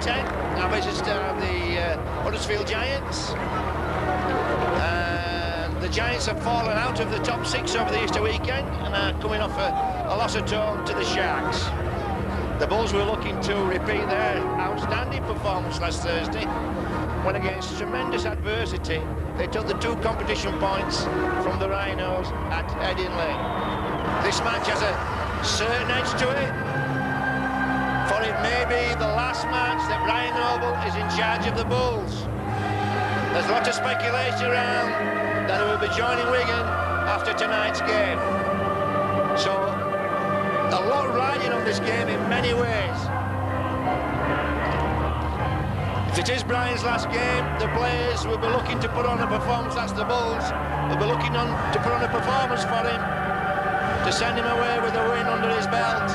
10, our visitors are the Huddersfield Giants. The Giants have fallen out of the top 6 over the Easter weekend and are coming off a loss at home to the Sharks. The Bulls were looking to repeat their outstanding performance last Thursday when, against tremendous adversity, they took the 2 competition points from the Rhinos at Headingley. This match has a certain edge to it, for it may be the last match that Brian Noble is in charge of the Bulls. There's a lot of speculation around that he will be joining Wigan after tonight's game. So, a lot riding on this game in many ways. If it is Brian's last game, the players will be looking to put on a performance. That's the Bulls. Will be looking to put on a performance for him, to send him away with a win under his belt.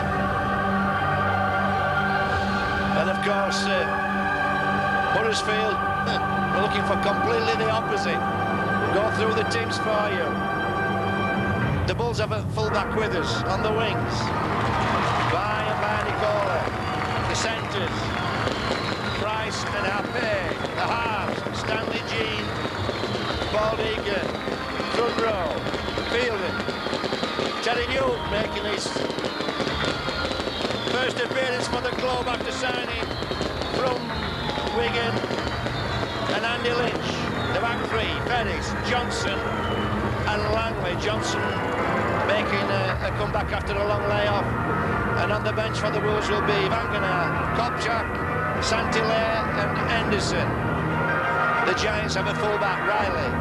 And of course, Huddersfield, we're looking for completely the opposite. Go through the teams for you. The Bulls have a full-back with us on the wings. By Nicola. The centres. Price and Hape. The halves. Stanley Jean. Paul Egan. Front row. Fielding. Terry Newt making his first appearance for the club after signing from Wigan. And Andy Lynch. The back 3, Ferris, Johnson and Langley. Johnson making a comeback after a long layoff. And on the bench for the Wolves will be Vangenaar, Kopchak, Saint-Hilaire and Henderson. The Giants have a full-back, Riley.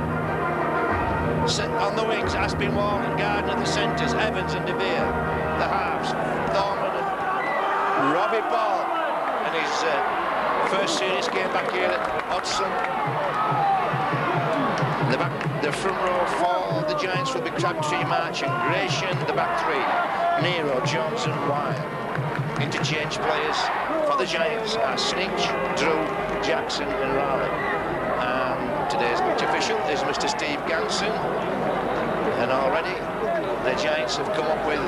On the wings, Aspinwall and Gardner, the centres, Evans and De Beer. The halves, Thorman and Robbie Paul. And his first serious game back here at Hodgson. The front row for the Giants will be Crabtree, March and Gratian. The back 3, Nero, Jones and Wilde. Interchange players for the Giants are Snitch, Drew, Jackson and Raleigh. And today's match official is Mr. Steve Ganson. And already the Giants have come up with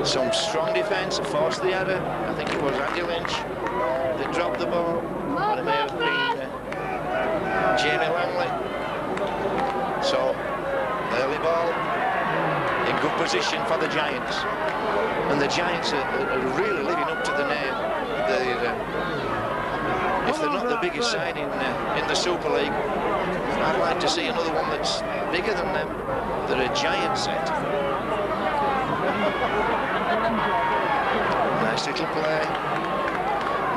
some strong defence, forced the error. I think it was Andy Lynch that dropped the ball, but it may have been Jamie Langley. So, early ball in good position for the Giants. And the Giants are really living up to the name. If they're not the biggest side in the Super League, I'd like to see another one that's bigger than them. They're a giant set. Nice little play.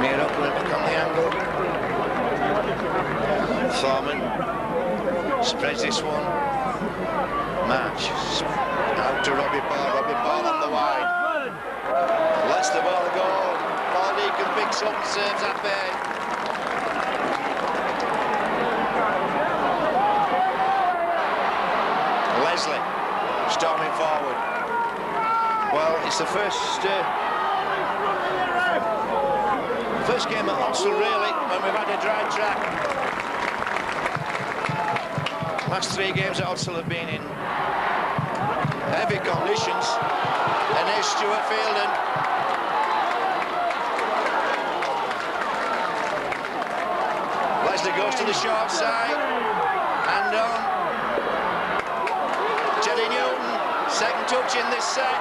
Miro put it back on the angle. Thorman spreads this one. March out to Robbie Ball on the wide. Lets the ball go. Paul Deacon picks up and serves that bay. Leslie storming forward. Well, it's the first game at Hodsall, really, when we've had a dry track. Last 3 games at Hodsall have been in heavy conditions. And here's Stuart Fielden. Leslie goes to the short side. And on. Teddy Newton, second touch in this set.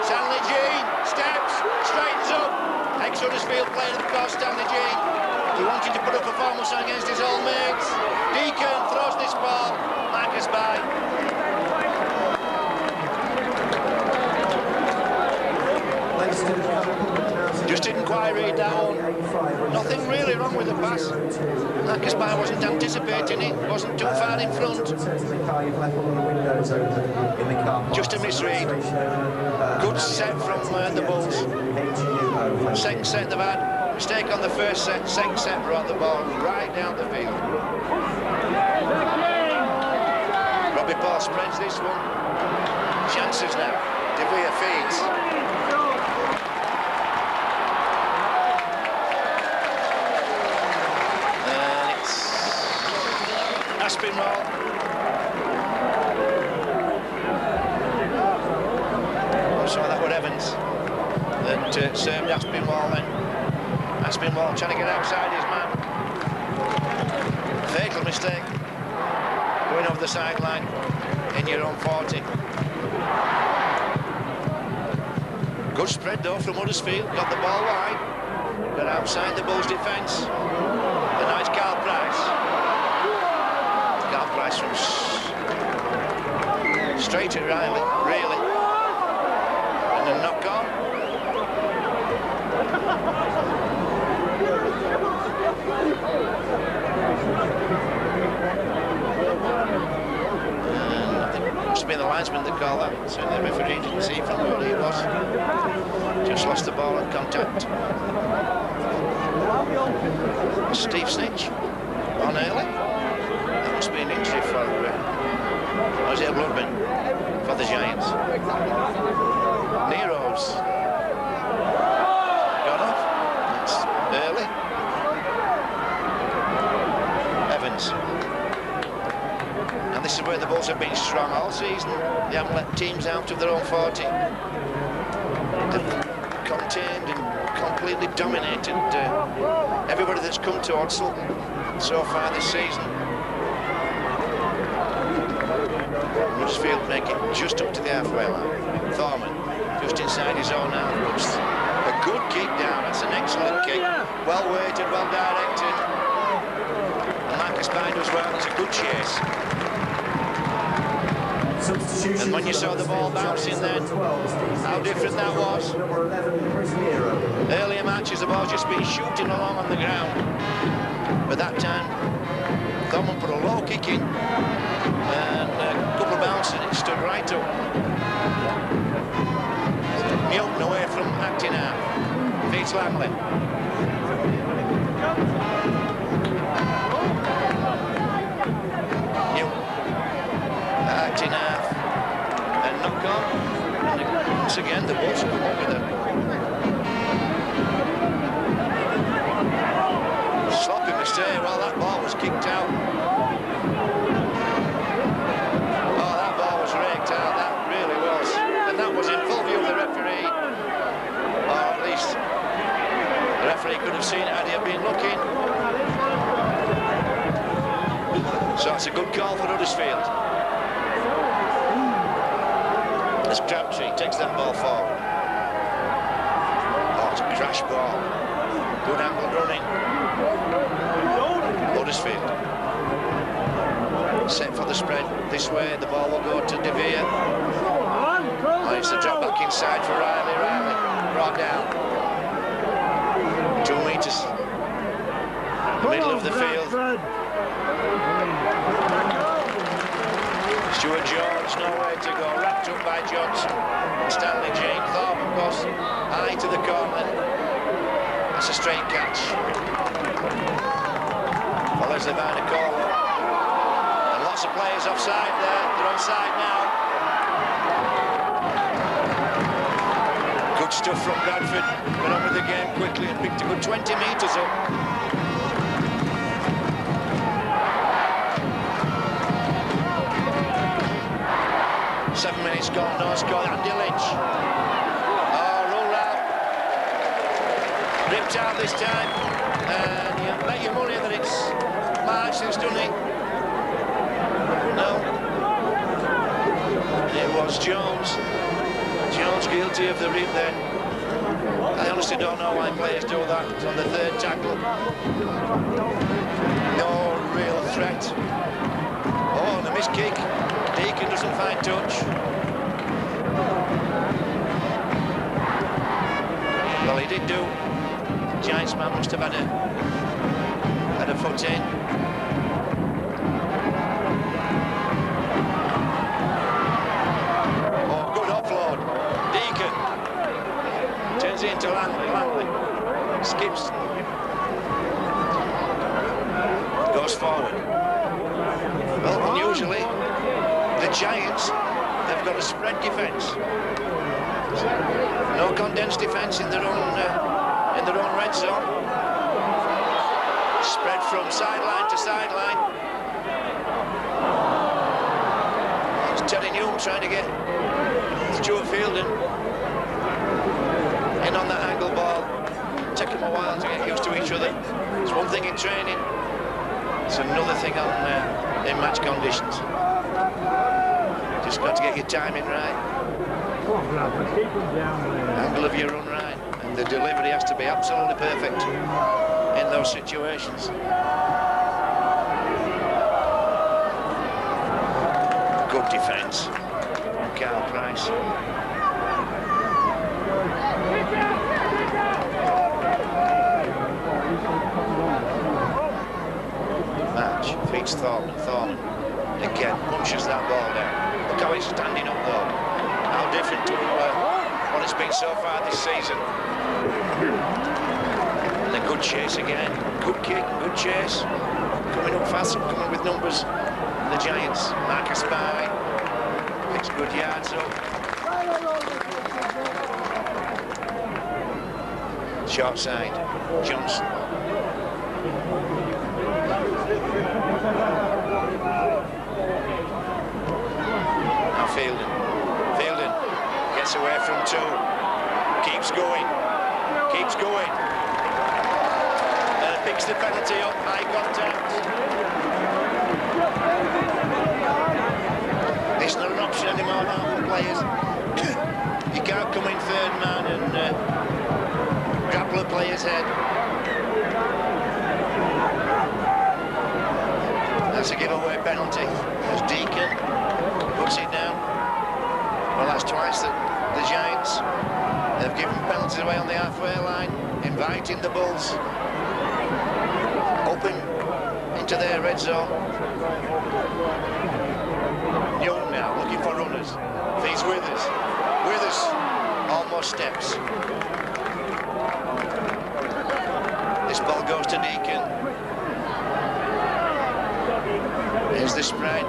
Stanley Jean steps, straightens up. Ex-Huddersfield player, of course, Stanley Jean. He wanted to put a performance on against his old mates. Deacon throws this ball. Marcus by. Just didn't quite read that one. Nothing really wrong with the pass. Marcus by wasn't anticipating it. Wasn't too far in front. Just a misread. Good set from the Bulls. Second set they've had. Mistake on the first set. Second set brought the ball right down the field. Robbie Paul spreads this one. Chances now. De Vere feeds. And it's Aspinwall. So that was Evans that served Aspinwall then. Aspinwall trying to get outside his man. Fatal mistake. Going over the sideline in your own 40. Good spread though from Huddersfield. Got the ball wide. Got outside the Bulls' defence. A nice Carl Price. Carl Price from straight at Riley, really. And a knock on. And I think it must have been the linesman that called that. So the referee didn't see from where he was. Just lost the ball on contact. Steve Snitch on early. That must be an injury for Isaiah Bloodman for the Giants. Nero's got off. That's early. Evans. And this is where the Bulls have been strong all season. They haven't let teams out of their own 40. They've contained and completely dominated everybody that's come to Odsal so far this season. Huddersfield make it just up to the halfway line. Thorman, just inside his own half. A good kick down, that's an excellent kick. Well weighted, well directed. And Marcus Binder as well, it's a good chase. And when you saw the ball bouncing then, how different that was. Earlier matches, the ball's just been shooting along on the ground. But that time, Thorman put a low kick in, and a couple of bounces, and it stood right up. Milton away from acting out. Beats Langley. Milton. Acting half. And knock on. And once again, the Bulls come up with a sloppy mistake. Well, that ball was kicked out. Oh, that ball was raked out. That really was. And that was in full view of the referee. Or at least the referee could have seen it had he been looking. So it's a good call for Huddersfield. As Crabtree takes that ball forward. Oh, it's a crash ball. Good angle running. Huddersfield. Set for the spread this way. The ball will go to De Vere. Oh, it's a drop back inside for Riley. Riley brought down. 2 meters. The middle of the field. Stuart Jones, nowhere to go. Wrapped up by Johnson. Stanley Jean. Thorman goes high to the corner. That's a straight catch. Follows the Vanicola. And lots of players offside there. They're onside now. Good stuff from Bradford. Got on with the game quickly and picked a good 20 metres up. Seven minutes gone, no score. Andy Lynch. Oh, roll out. Ripped out this time. And you bet your money that it's March who's done it. No. It was Jones. Jones guilty of the rip then. I honestly don't know why players do that on the third tackle. No real threat. Oh, and a missed kick. Deacon doesn't find touch. Well, he did do. Giants man must have had a foot in. Oh, good offload. Deacon turns it into Langley. Langley skips. Goes forward. Well, unusually, the Giants have got a spread defence. No condensed defence in their own red zone. Spread from sideline to sideline. It's Terry Newman trying to get Stuart Fielding in on that angle ball. take them a while to get used to each other. It's one thing in training, it's another thing in match conditions. Just got to get your timing right, angle of your run right, and the delivery has to be absolutely perfect in those situations. Good defence on Carl Price. Match feeds Thorman. Thorman again punches that ball down. Look how it's standing up though. How different to what it's been so far this season. And a good chase again. Good kick, good chase. Coming up fast, coming with numbers. The Giants. Marcus by. Picks good yards up. Short side. Johnson. Now Fielding gets away from two, keeps going, and picks the penalty up, high contact. It's not an option anymore now for players. You can't come in third man and grapple a player's head. That's a giveaway penalty as Deacon puts it down. Well, that's twice that the Giants have given penalties away on the halfway line, inviting the Bulls open into their red zone. Young now looking for runners. He's Withers almost steps. This ball goes to Deacon. There's the spread,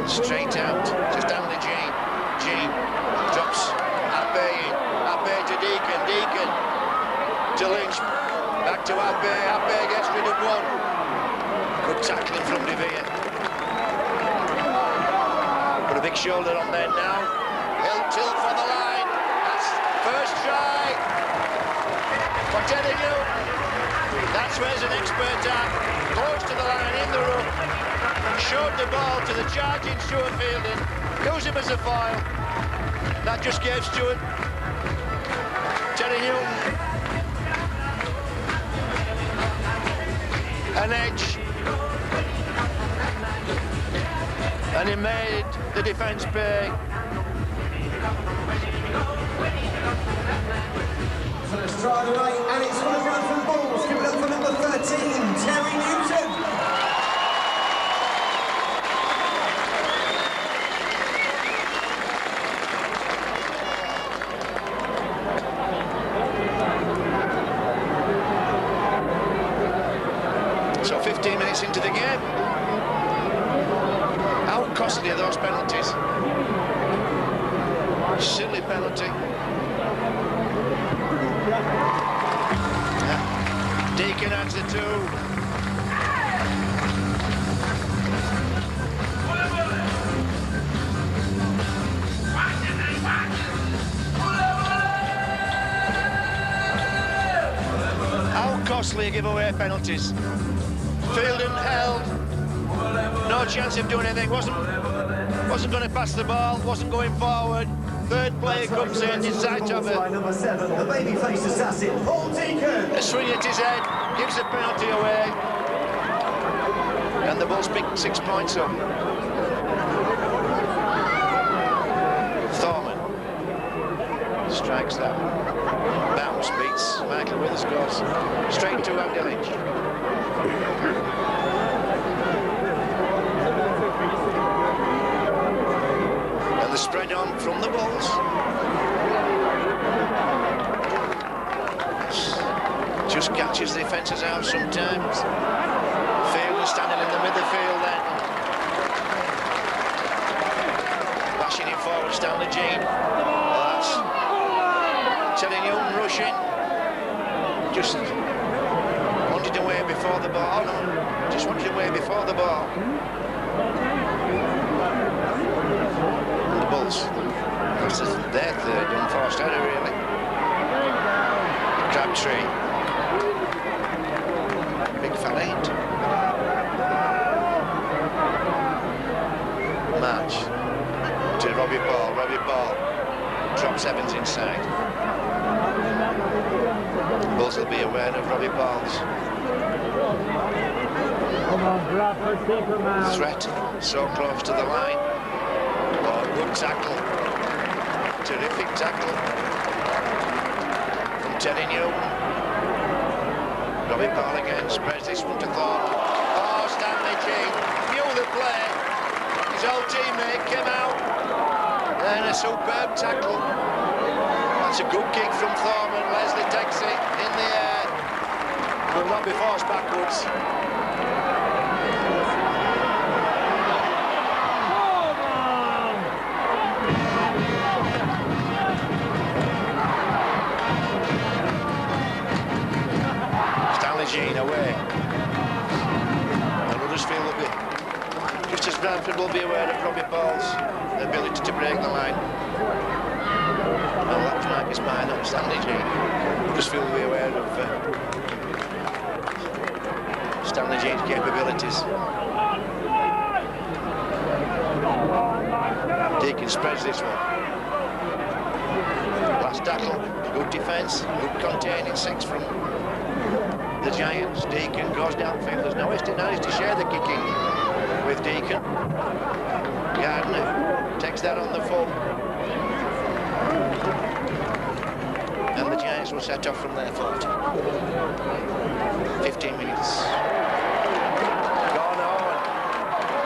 straight out to Stanley Jean. Jean drops Abbey to Deacon to Lynch, back to Abbey gets rid of one. Good tackling from De Vere. Put a big shoulder on there now. He'll tilt for the line. That's first try for Teddy Newton. That's where's an expert at. Close to the line in the rough. Showed the ball to the charging Stuart Fielding. Goes him as a foil. That just gave Stuart Teddy Newton an edge. And he made the defence pay. First try of the night, and it's for the Bradford Bulls. Give it up for number 13, Terry Newton. So 15 minutes into the game. How costly are those penalties? Silly penalty. Deacon adds the two. How costly are giveaway penalties? Fielding held, no chance of doing anything, wasn't going to pass the ball, wasn't going forward. Third player comes in sight of it. Number 7, the baby-faced assassin, Paul Deacon. A swing at his head, gives the penalty away. And the Bulls pick 6 points up. Thorman strikes that. Bounce beats Michael Withers, scores straight to Andy Lynch. And the spread on from the Bulls. Just catches the defences out sometimes. Field standing in the midfield then. Bashing it forward, Stanley Jean. That's Teddy Newton rushing. Just wanted away before the ball. Oh no, just wanted away before the ball. And the Bulls. This is their third unforced error really. Crabtree Bulls will be aware of Robbie Balls. Come on, Bradford, keep him out. Threat so close to the line. Oh, good tackle. Terrific tackle from Terry Newton. Robbie Ball again spreads this one to Thorpe. Oh, Stanley Jean knew the play. His old teammate came out. Then a superb tackle. That's a good kick from Thorpe, and Leslie takes it in the air. Will not be forced backwards. Jean away, and Huddersfield will be, just as Bradford will be aware of Robbie Ball's ability to break the line. And that's Marcus Mine up Stanley Jean. Huddersfield will be aware of Stanley Jean's capabilities. Deacon spreads this one. Last tackle, good defence, good containing six from the Giants. Deacon goes downfield. There's no Estianis to share the kicking with Deacon. Gardner takes that on the full. And the Giants will set off from their 40. 15 minutes. Gone on.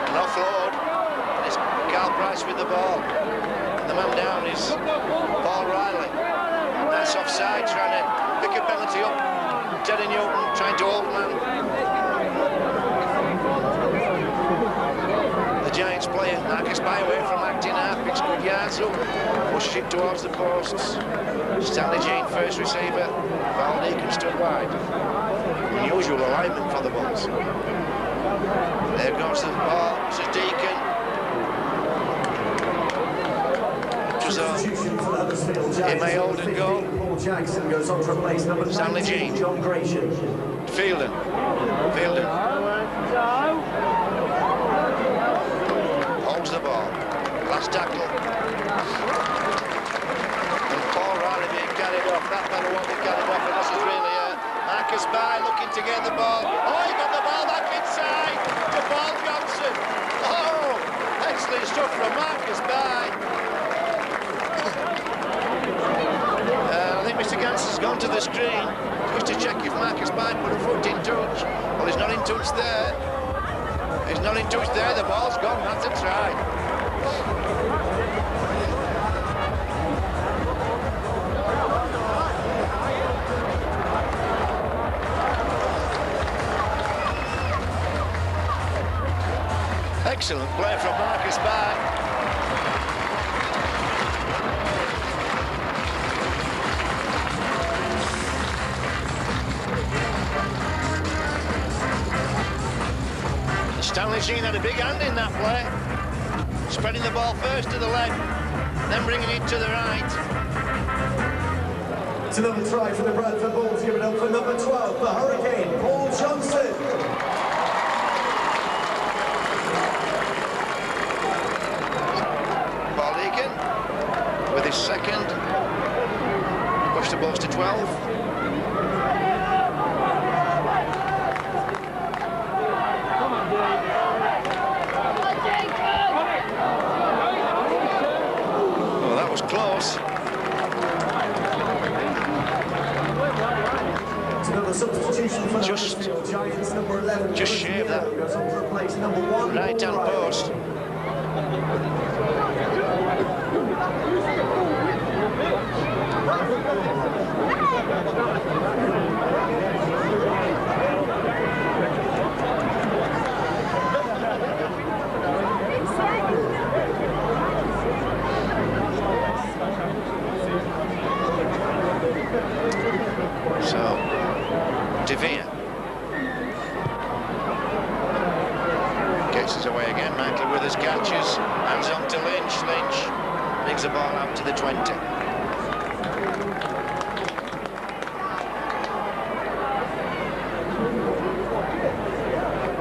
An offload. And it's Carl Price with the ball. And the man down is Paul Riley. That's offside, trying to pick a penalty up. Terry Newton trying to hold man. The Giants player, Marcus By away from acting half, picks good yards up, pushes it towards the posts. Stanley Jean, first receiver, Val Deacon stood wide. Unusual alignment for the Bulls. There goes the ball, this is Deacon. It may hold and go. Jackson goes on to replace number Stanley Jean. John Gratian. Fielden. Holds the ball. Last tackle. And Paul Riley being carried off. That better won't be carried off, and this is really Marcus By looking to get the ball. Oh, he got the ball back inside to Paul Johnson. Oh, excellent stuff from Marcus By. I think Mr. Gans has gone to the screen just to check if Marcus By put a foot in touch. Well, he's not in touch there. He's not in touch there. The ball's gone. That's a try. Excellent play from Marcus By. Stanley Jean had a big hand in that play, spreading the ball first to the left, then bringing it to the right. It's another try for the Bradford Bulls, given up for number 12, the Hurricane, Paul Johnson. Paul Deacon with his second, push the Bulls to 12. Close. It's another substitution for the Huddersfield Giants, number 11. Just shave that. Goes on to replace number 1. Right hand post. So, Devere gets us away again. Michael Withers catches, hands on to Lynch. Lynch brings the ball out to the 20.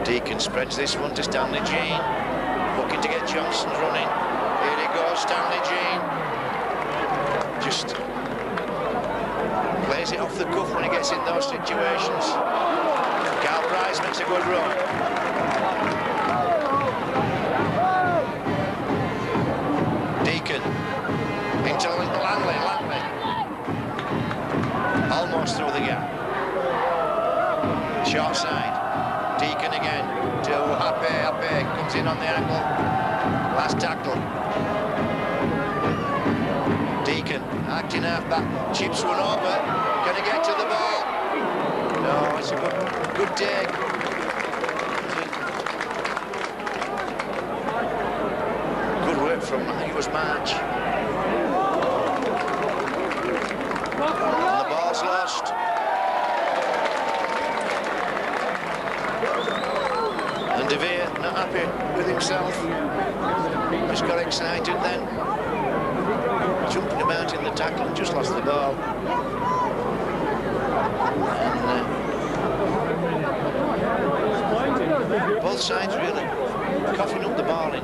Deacon spreads this one to Stanley Jean, looking to get Johnson running. Here he goes, Stanley Jean. Just plays it off the cuff when he gets in those situations. Carl Price makes a good run. Deacon into Langley. Almost through the gap. Short side. Deacon again to Happe. Comes in on the angle. Last tackle. Deacon acting half back. Chips one over. Can he get to the ball? No, it's a good take. Good work from, I think it was March. And the ball's lost. And De Vere not happy with himself. Just got excited then. Jumping about in the tackle and just lost the ball. And both sides really coughing up the ball in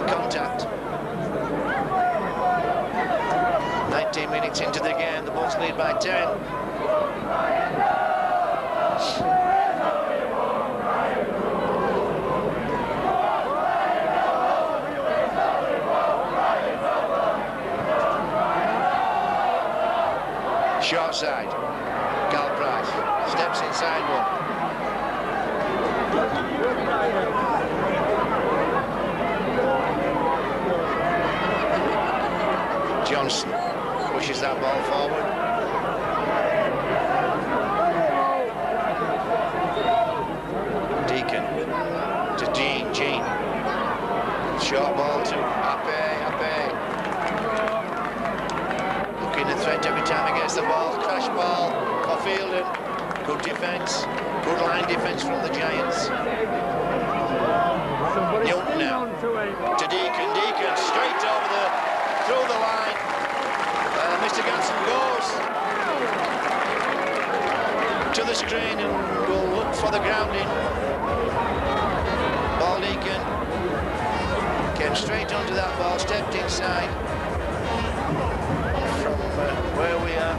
contact. 19 minutes into the game, the Bulls lead by 10. Short side, Carl Price steps inside one. Johnson pushes that ball forward. Deacon to Jean. Short ball to Happe. Looking at threat every time he gets the ball. Crash ball for Fielding. Good defence. Good line defence from the Giants. Newton now to Deacon. Straight over through the line. Mr. Ganson goes to the screen and will look for the grounding. Ball Deacon came straight onto that ball, stepped inside from where we are.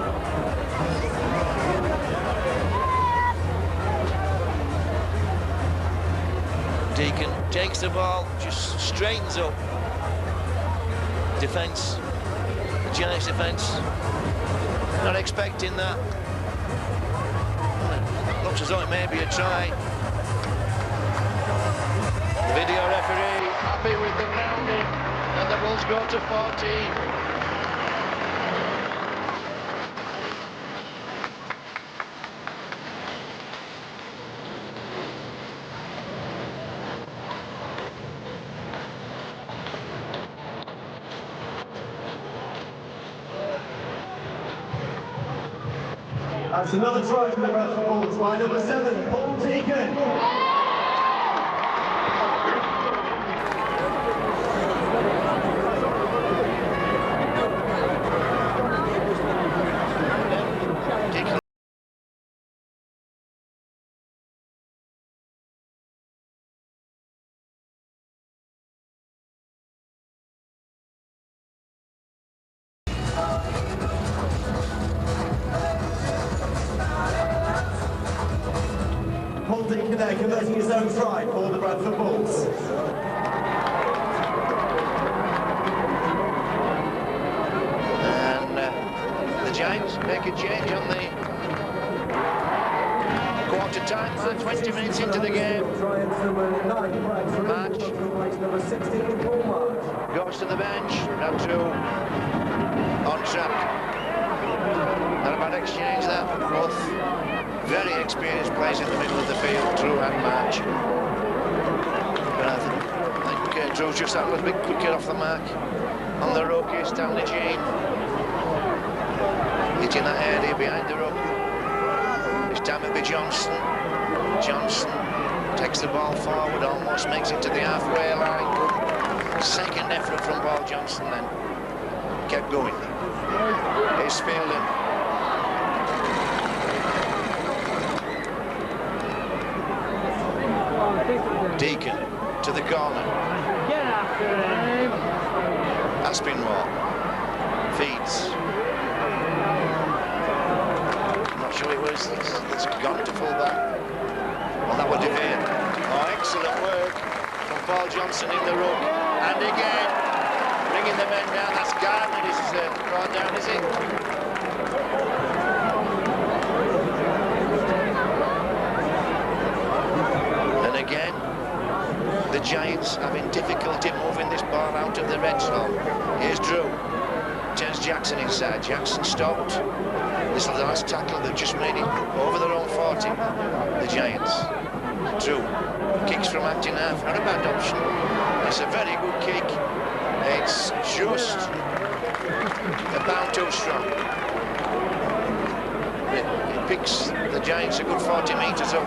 Deacon takes the ball, just straightens up. Defence. The Giants defence, not expecting that. Looks as though it may be a try. Video referee happy with the grounding, and the Bulls go to 14. That's another try for the Bradford Bulls by number 7, Paul Deacon. There, converting his own try for the Bradford Bulls. And the Giants make a change on the quarter time, 20 minutes into the game. March goes to the bench, Ratu on track. Not a bad exchange that, both very experienced players in the middle of the field, Drew and March. But I think Drew's just that little bit quicker off the mark. On the ruck is Stanley Jean. Hitting that area behind the ruck. This time it'll be Johnson. Johnson takes the ball forward, almost makes it to the halfway line. Good second effort from Paul Johnson then. Kept going. Here's Fielding. Deacon to the corner. Get after him. Aspinwall feeds. sure it was. It's gone to full back. Well, that would Devere. Oh, excellent work from Paul Johnson in the ruck. And again, bringing the men down. That's Gardner is brought down, is it? And again, the Giants having difficulty moving this ball out of the red zone. Here's Drew. Turns Jackson inside. Jackson stopped. This is the last tackle. They've just made it over their own 40. The Giants. Drew kicks from acting half. Not a bad option. It's a very good kick. It's just a pound too strong. It picks the Giants a good 40 metres up.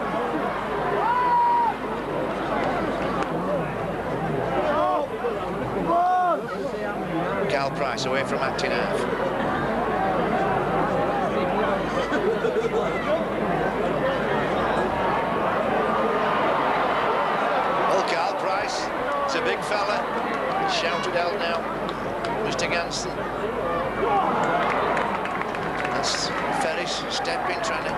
Cal Price away from acting half. Well, Cal Price, it's a big fella. Shouted out now, Mr. Ganson. That's Ferris stepping, trying to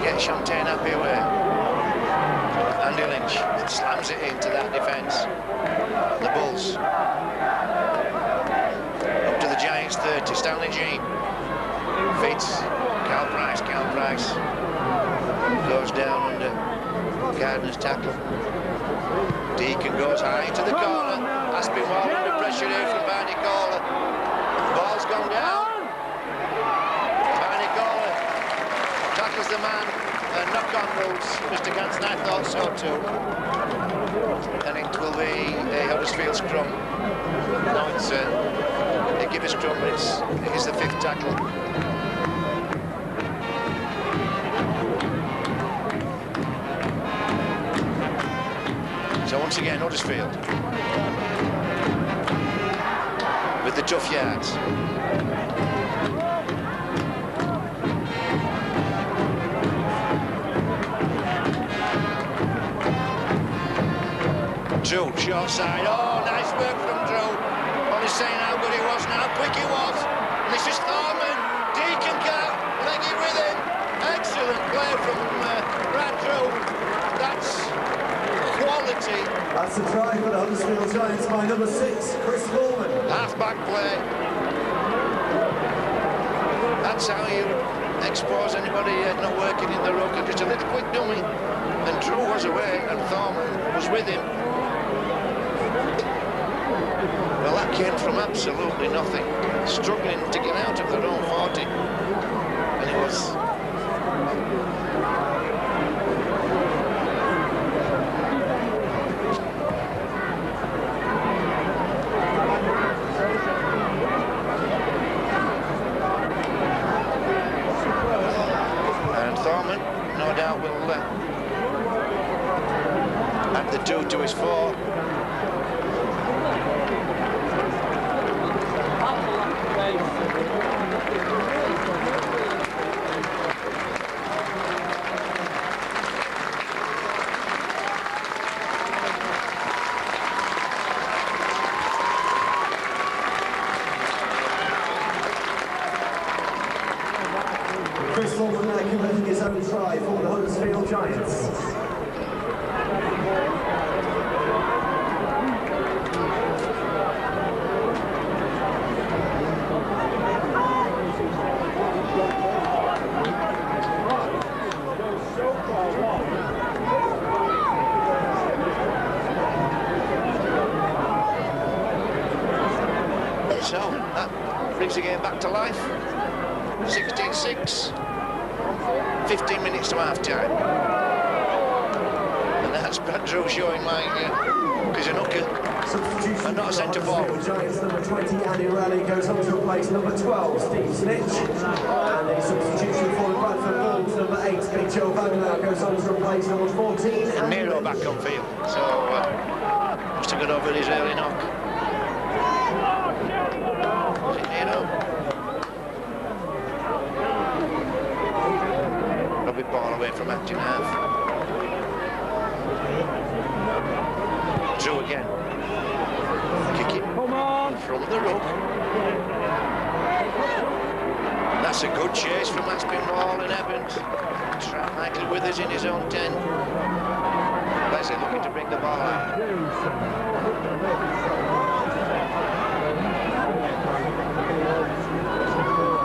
get Champagne happy away. Andy Lynch slams it into that defence. The Bulls. Up to the Giants 30, Stanley Jean. Feeds Cal Price. Goes down under Gardner's tackle. Deacon goes high into the corner. Aspinwall under pressure here from Barney Caller. Ball's gone down. Barney Caller tackles the man. Knock-on rules. Mr. Ganson, I thought so too. And it will be a Huddersfield scrum. No, it's they give a scrum, but it is the 5th tackle. So once again, Huddersfield with the tough yards. Drew, short side. Oh, nice work from Drew. Only saying how good he was and how quick he was. And this is Thorman. Deacon can't leg it with him. Excellent play from Brad Drew. That's quality. That's a try for the Huddersfield Giants by number 6, Chris Coleman. Half-back play. That's how you expose anybody not working in the ruck. Just a little quick dummy. And Drew was away and Thorman was with him. Well, that came from absolutely nothing. Struggling to get out of their own 40. And it was... And Thorman, no doubt, will add the 2 to his 4. Chris Coleman now committing his own try for the Huddersfield Giants. So that brings the game back to life. 16-6. 15 minutes to half-time. And that's Brad Drew showing why he's a hooker and not a centre-forward. Giants number 20, Andy Raleigh, goes on to replace number 12, Steve Snitch. And a substitution for the Bradford Bulls, number 8, Big Joe Wagner, goes on to replace number 14. And Nero back on field, so must have got over his early knock. Was it Nero? Ball away from acting half. Drew again. Kick it from the ruck. That's a good chase from Aspinwall and Evans. Trap Michael Withers in his own 10. Leslie looking to bring the ball out.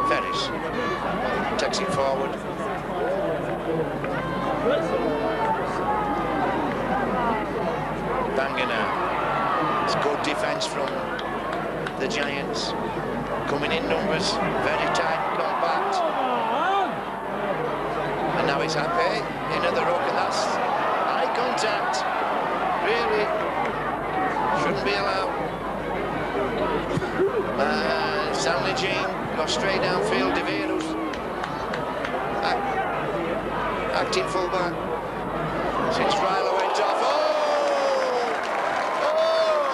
Ferris takes it forward. Bangana. It's good defence from the Giants. Coming in numbers, very tight and compact. And now it's Happy into the ruck, and that's eye contact. Really shouldn't be allowed. Stanley Jean goes straight downfield. De Veer's acting fullback. Since Ryler went off.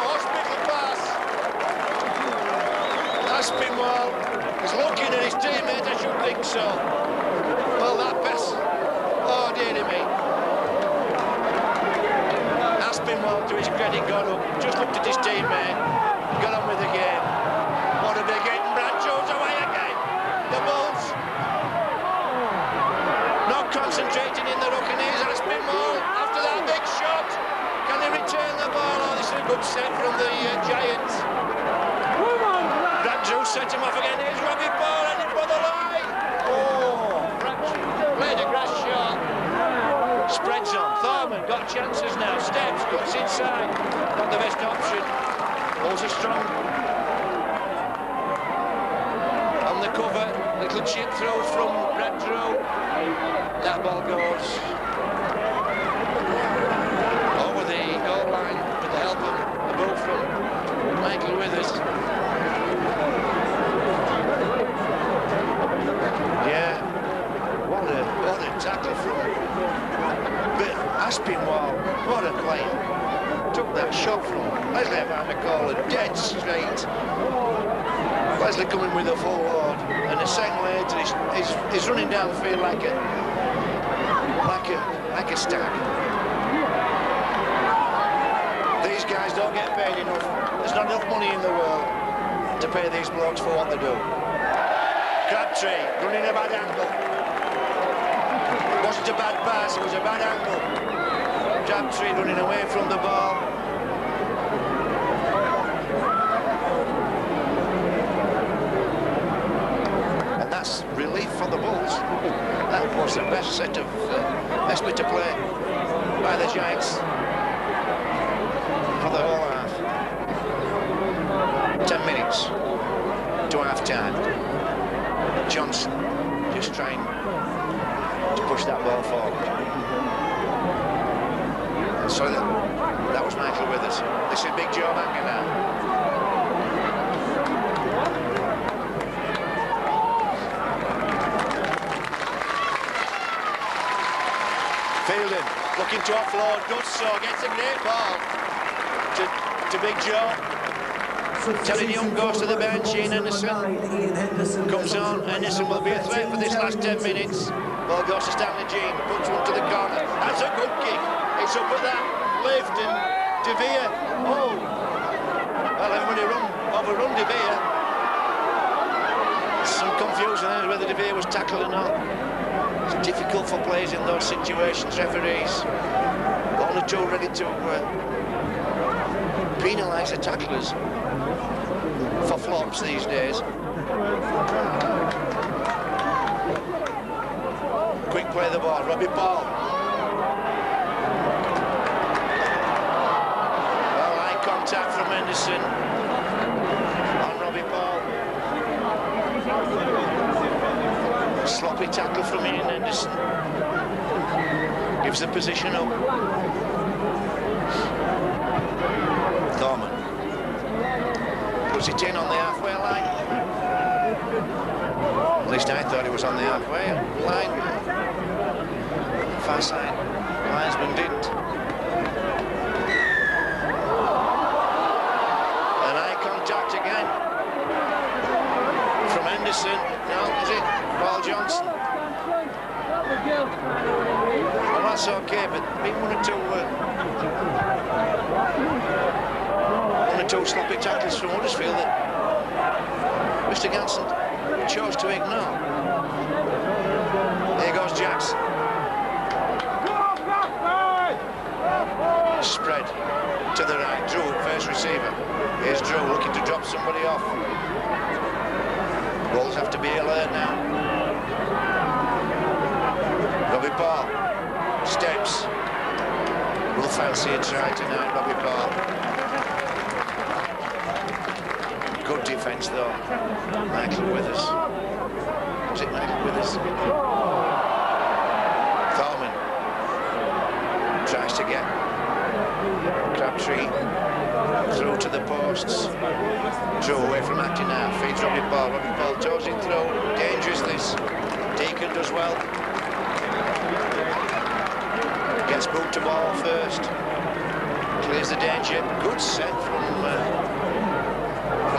Hospital pass. Aspinwall is looking at his teammate. I should think so. Well, that pass. Oh, dear me. Aspinwall, to his credit, got up, just looked at his teammate, got on with the game. What a big hit, and Bradshaw's away again. The Bulls not concentrating in the ruck, and here's Aspinwall after that big shot. Can he return the ball? Oh, this is a good set from the Giants. Bradshaw's set him off again. Here's Robbie Ball, and it's for the line. Oh, Bradshaw played a grass shot. Spreads on. Thurman got chances now. Steps, cuts inside. Not the best option. Bulls are strong. On the cover, little chip throw from Bradshaw's. That ball goes over the goal line with the help of the ball from Michael Withers. Yeah, what a tackle from Aspinwall. What a play. Took that shot from Leslie Van der Kolen dead straight. Leslie coming with a full load, and a second later he's running down the field like a stag. These guys don't get paid enough. There's not enough money in the world to pay these blokes for what they do. Crabtree running a bad angle. It wasn't a bad pass, it was a bad angle. Crabtree running away from the ball. And that's relief for the Bulls. That was the best bit of play by the Giants for the whole half. 10 minutes to half time. Johnson just trying to push that ball forward. So that was Michael Withers. This is Big Joe Banger now. Fielding, looking to offload, does so, gets a great ball to Big Joe. Terry Young goes to the bench, Ian Henderson comes on. Henderson will be a threat for this last 10 minutes. Ball goes to Stanley Jean, puts one to the corner. That's a good kick. It's up at that lift, and De Veer. Oh, well, everybody overrun De Veer. Some confusion there whether De Veer was tackled or not. It's difficult for players in those situations. Referees, only two ready to penalise the tacklers for flops these days. Quick play the ball, Robbie Ball. Well, eye contact from Henderson on Robbie Ball. Sloppy tackle from Ian Henderson. Gives the position up. Thorman puts it in on the halfway line. At least I thought he was on the halfway line. Far side linesman didn't. And eye contact again from Henderson. No, is it Paul Johnson? Well, that's okay, but been one or two sloppy tackles from Huddersfield that Mr. Ganson chose to ignore. Here goes Jackson. Spread to the right. Drew, first receiver. Here's Drew looking to drop somebody off. Bulls have to be alert now. Robbie Paul steps. We'll fancy a try tonight, Robbie Paul. Good defence though. Michael Withers. Was it Michael Withers? Thorman tries to get Crabtree through to the posts. Drew away from acting now. Feeds Robbie Paul. Robbie Paul toes it through. Dangerous this. Deacon does well. Gets boot to ball first. Clears the danger. Good set from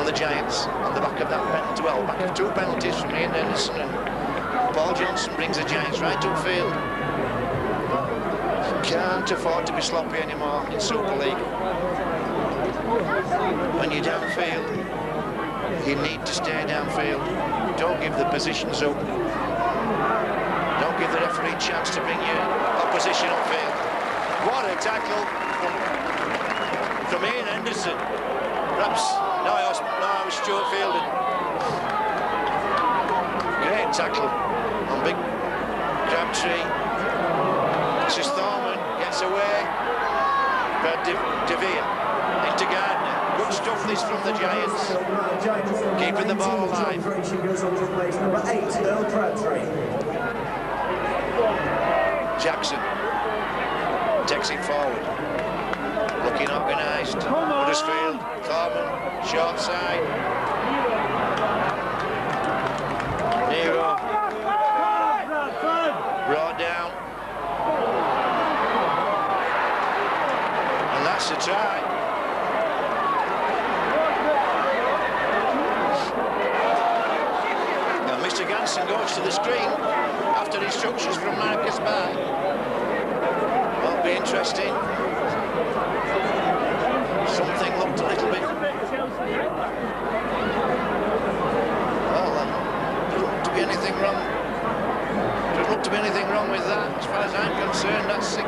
the Giants on the back of that penalty. Well, back of two penalties from Ian Henderson, and Paul Johnson brings the Giants right upfield. Can't afford to be sloppy anymore in Super League. When you're downfield, you need to stay downfield. Don't give the positions up. Don't give the referee a chance to bring your opposition upfield. What a tackle from Ian Henderson. Perhaps, no, it was Stuart Fielding. Great tackle on big Crabtree. This is Thorman, gets away. Brad DeVere into Gardner. Good stuff this from the Giants. Keeping the ball alive. Jackson takes it forward. Looking organised. Huddersfield, Thorman, short side. Nero brought down. And that's a try. Now Mr. Ganson goes to the screen after instructions from Marcus Barr. Won't be interesting. Something looked a little bit. Well, doesn't look to be anything wrong. Doesn't look to be anything wrong with that. As far as I'm concerned, that's 4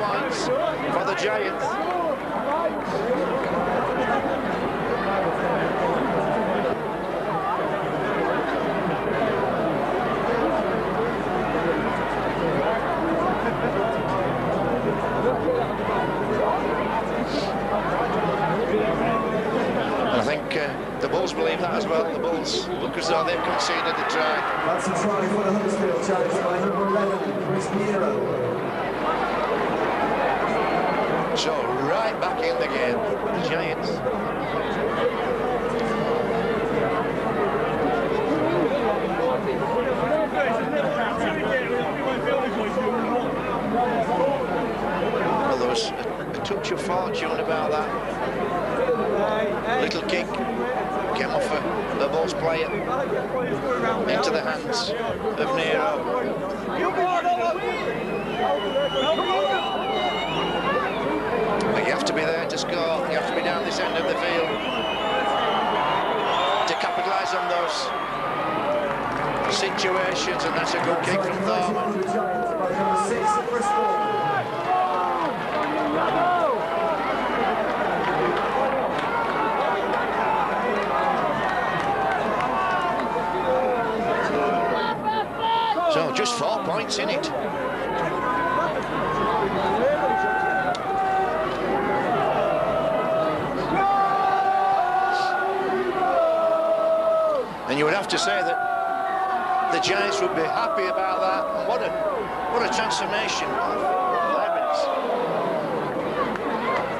points for the Giants. The Bulls believe that as well. The Bulls look as though they've conceded the try. That's a try for the Huddersfield, challenged by number 11, Chris Nero. So right back in the game, the Giants. Well, there was a touch of fortune about that. Little kick came off the Bulls player into the hands of Nero. But you have to be there to score. You have to be down this end of the field to capitalise on those situations, and that's a good kick from Thorman. So just 4 points in it. And you would have to say that the Giants would be happy about that. And what a transformation of 5 minutes.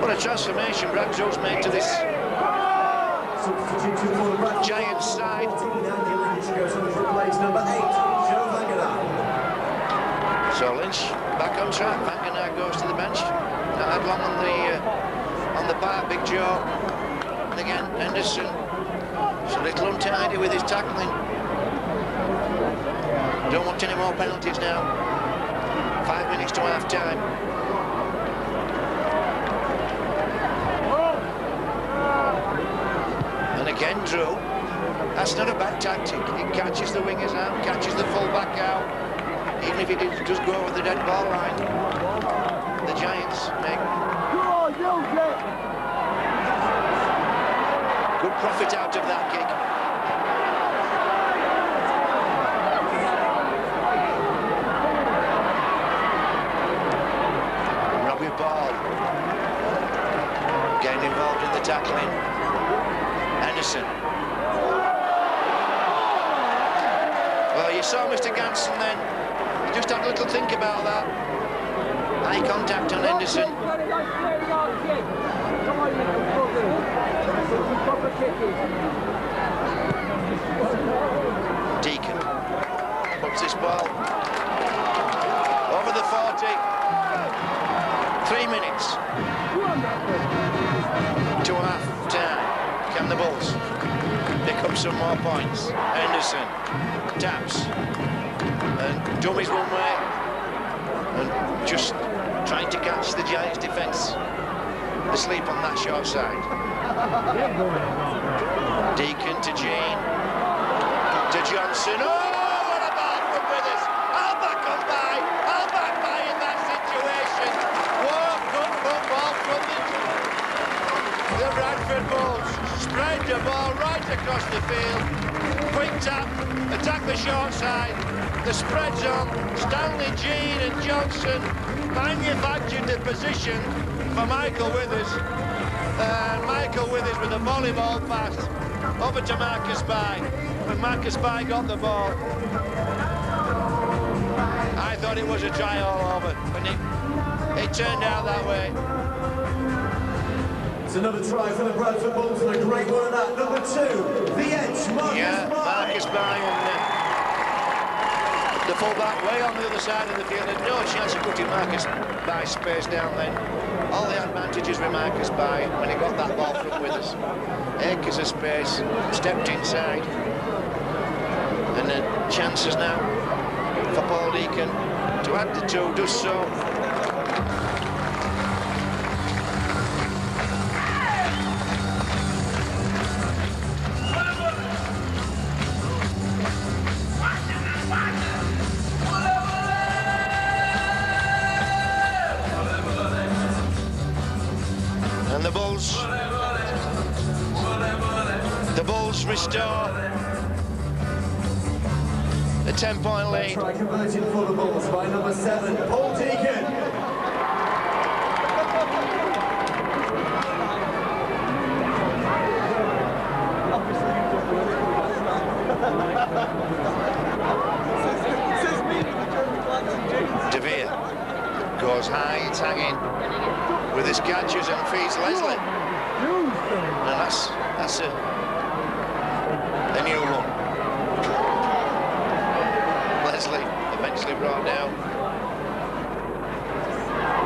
What a transformation Brad Jones made to this Giants side. So Lynch back on track. Vangenaar goes to the bench. Not had long on the bar, Big Joe. And again, Henderson. It's a little untidy with his tackling. Don't want any more penalties now. 5 minutes to half time. And again, Drew has It's not a bad tactic. It catches the wingers out, catches the full-back out. Even if it does go over the dead ball line, the Giants make good profit out of that kick. Robbie Ball getting involved in the tackling. Henderson. Well, you saw Mr. Ganson then. He just had a little think about that. Eye contact on Henderson. Deacon puts this ball over the 40. 3 minutes. 2.5 time. Can the Bulls pick up some more points? Henderson taps and dummies one way and just trying to catch the Giants defence asleep on that short side. Deacon to Jean to Johnson. Oh, what a ball from Withers! I'll back on by. I'll back by in that situation. Whoa, good football from the Bradford Bulls. Spread the ball right across the field. Quick tap, attack the short side. The spread's on. Stanley, Jean and Johnson manufactured the position for Michael Withers. Michael Withers with a volleyball pass over to Marcus Bai. But Marcus Bai got the ball. I thought it was a try all over, but it turned out that way. It's another try for the Bradford Bulls, and a great one at that. Number 2, the edge, Marcus Bai and the full-back way on the other side of the field, and no chance of putting Marcus Bai space down then. All the advantages with Marcus Bai when he got that ball from Withers. Acres of space, stepped inside, and the chances now for Paul Deacon to add the 2, does so. And the Bulls restore a 10-point lead. Try conversion for the Bulls by number 7, Paul Deacon. De Vere goes high, it's hanging with his catches and feeds Leslie. And that's a new one. Leslie eventually brought down.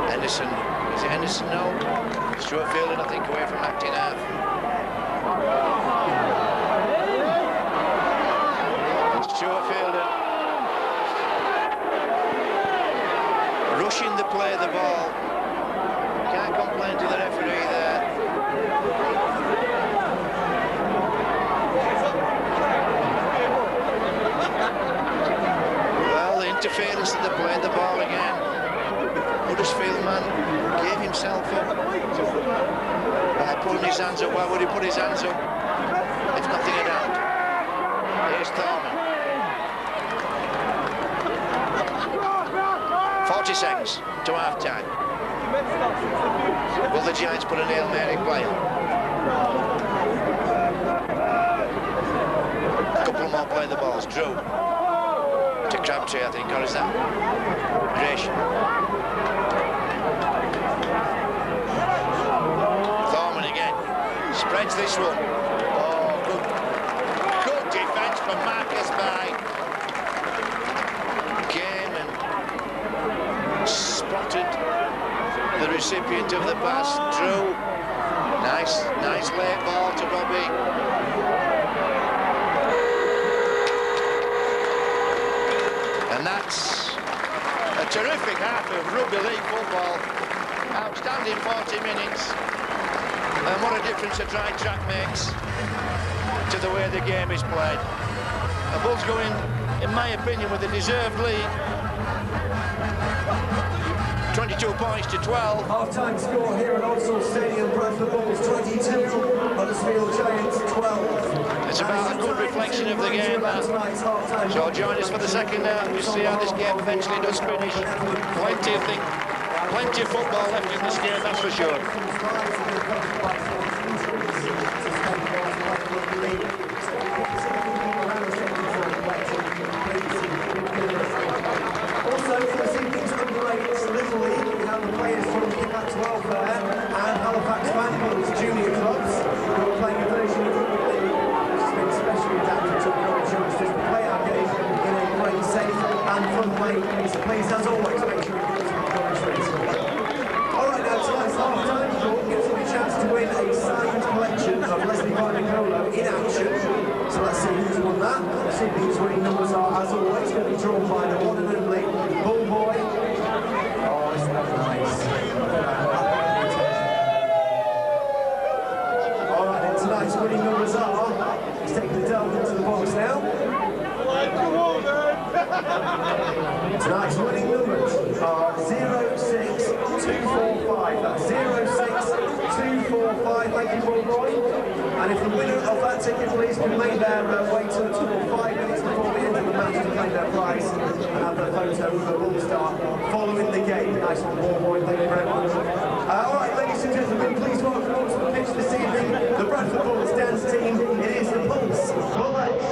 Henderson, is it Henderson? No. Stuart Fielding, I think, away from acting half. Stuart Fielding rushing the play of the ball. Can't complain to the referee there. Well, the interference that they played the ball again. Huddersfield man gave himself up by putting his hands up. Why would he put his hands up if nothing had happened? Here's Thorman. 40 seconds to half-time. Will the Giants put a Hail Mary play on? A couple more play the balls. Drew to Crabtree, I think, or is that Gresham? Thorman again. Spreads this one. Oh, good defence from Marcus Bai. Came and spotted the recipient of the pass. Drew. Nice late ball to Robbie. And that's a terrific half of rugby league football. Outstanding 40 minutes. And what a difference a dry track makes. to the way the game is played. The Bulls going, in my opinion, with a deserved lead. 22 points to 12. Half-time score here at Huddersfield Stadium. Bradford Bulls 22, Huddersfield Giants 12. It's about a good reflection of the game, that. So join us for the second half. We'll see how this game eventually does finish. Plenty of football left in this game, that's for sure. Also, for this evening's under-8 Little League, we have the players from the Kick-Out 12 there, and Halifax Vandals junior clubs, who are playing a version of Rugby League, which has been specially adapted to encourage youngsters to play our game in a great, safe and fun way. So please, as always, make sure you give us a comment. Alright, now tonight's half-time call gives you a chance to win a signed collection of Leslie Vardicolo in action. So let's see who's won that. Let's see whose winning numbers are, as always, going to be drawn by the one and only Bull Boy. Oh, isn't that nice? Alright, then tonight's winning numbers are, he's taking the delve into the box now. Tonight's winning numbers are 06245. That's 06245. Thank you, Bull Boy. And if the winner of that ticket, please, can make their way to the top 5 minutes before the end of the match to claim their prize and have their photo with the Bull Star following the game. Nice one, Bull Boy. Thank you very much. Alright, ladies and gentlemen, please welcome onto the pitch this evening the Bradford Bulls dance team. It is the Pulse Bullets.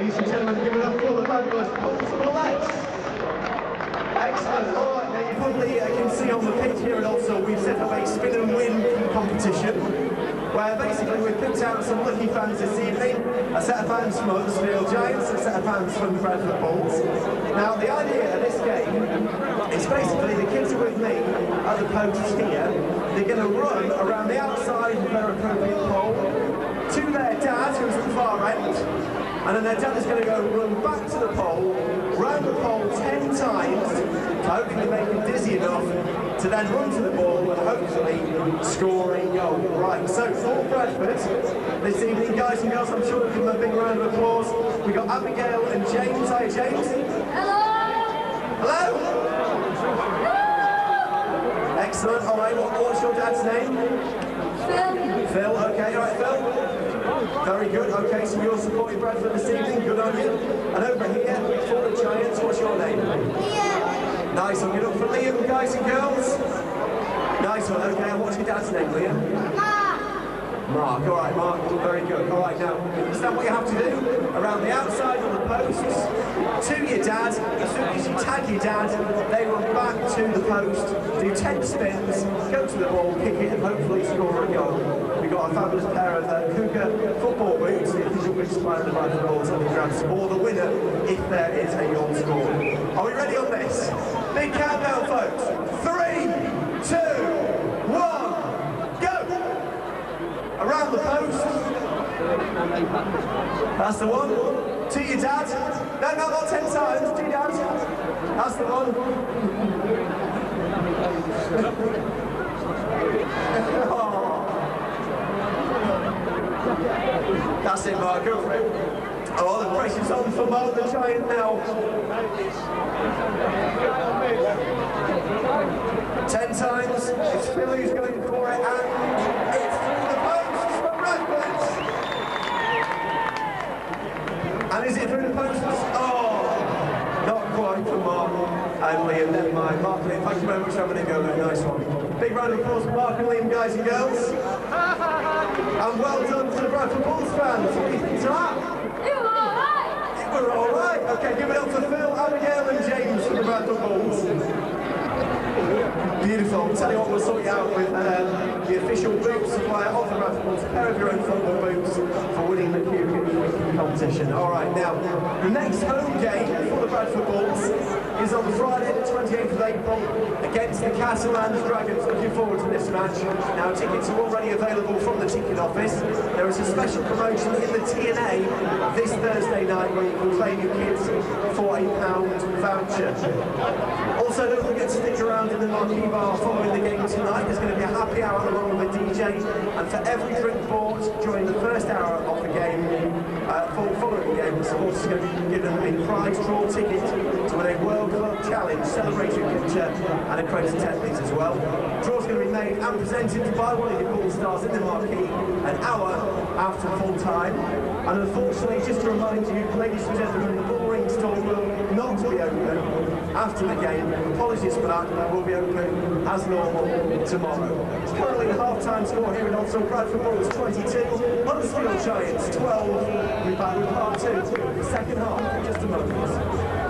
Ladies and gentlemen, give it up for the fabulous Bullets. Excellent. All right, now you probably can see on the pitch here and also we've set up a spin and win competition where basically we've picked out some lucky fans this evening, a set of fans from Huddersfield Giants, a set of fans from the Bradford Bulls. Now the idea of this game is basically the kids are with me at the posts here. They're going to run around the outside of their appropriate pole to their dad, who's at the far end, and then their dad is going to go run back to the pole, round the pole 10 times, to hopefully make him dizzy enough to then run to the ball and hopefully score a goal. Right, so for Bradford this evening, guys and girls, I'm sure we'll give them a big round of applause. We've got Abigail and James. Hi, James. Hello. Hello. Excellent. All right, what's your dad's name? Phil. Phil, okay, all right, Phil. Very good, okay, so you're supporting Bradford this evening, good on you. And over here, for the Giants, what's your name? Liam. Nice one, get up for Liam, guys and girls. Nice one, okay, and what's your dad's name, Liam? Mark, all right, Mark, very good. All right, now, understand what you have to do? Around the outside of the posts, to your dad. As soon as you tag your dad, they run back to the post, do 10 spins, go to the ball, kick it, and hopefully score a goal. We've got a fabulous pair of Cougar football boots, the official boots supplied by the Bradford Bulls on the ground, or the winner if there is a goal scored. Are we ready on this? Big countdown, folks. 3, 2, 1, go! Around the post. That's the one. To your dad. No, not 10 times. To your dad. That's the one. Oh. That's it, Mark. Go for it. Oh, the pressure's on for Mark the Giant now. 10 times. It's Phil who's going for it, and it's through the posts for Bradford. And is it through the posts? Oh, not quite for Mark and Liam. Never mind. Mark, Liam, thank you very much for having a go. Nice one. Big round of applause for Mark and Liam, guys and girls. And well done to the Bradford Bulls fans. What do you think to that? You were alright. We're all right. Okay, give it up for Phil, Abigail and James from the Bradford Bulls. Beautiful. I'll tell you what, we'll sort you out with the official boot supplier of the Bradford Bulls, a pair of your own football boots for winning the QQ competition. All right, now, the next home game for the Bradford Bulls is on Friday, the 28th of April, against the Castlelands Dragons. Looking forward to this match. Now, tickets are already available from the ticket office. There is a special promotion in the TNA this Thursday night where you can claim your kids for a £1 voucher. Also, don't forget to stick around in the marquee bar following the game tonight. There's going to be a happy hour along with a DJ, and for every drink bought during the first hour of the game, following the game, the supporters are going to be given a prize draw ticket to win a World Club Challenge, celebrating picture and a crate of Tetleys as well. The draw's going to be made and presented by one of your Bull stars in the marquee an hour after full time. And unfortunately, just to remind you, ladies and gentlemen, the Bull Ring store will not be open after the game. Apologies for that, but will be open as normal tomorrow. It's currently the half-time score here in Huddersfield. Bradford Bulls 22, Huddersfield Giants 12. We'll be back with part 2, the second half, in just a moment.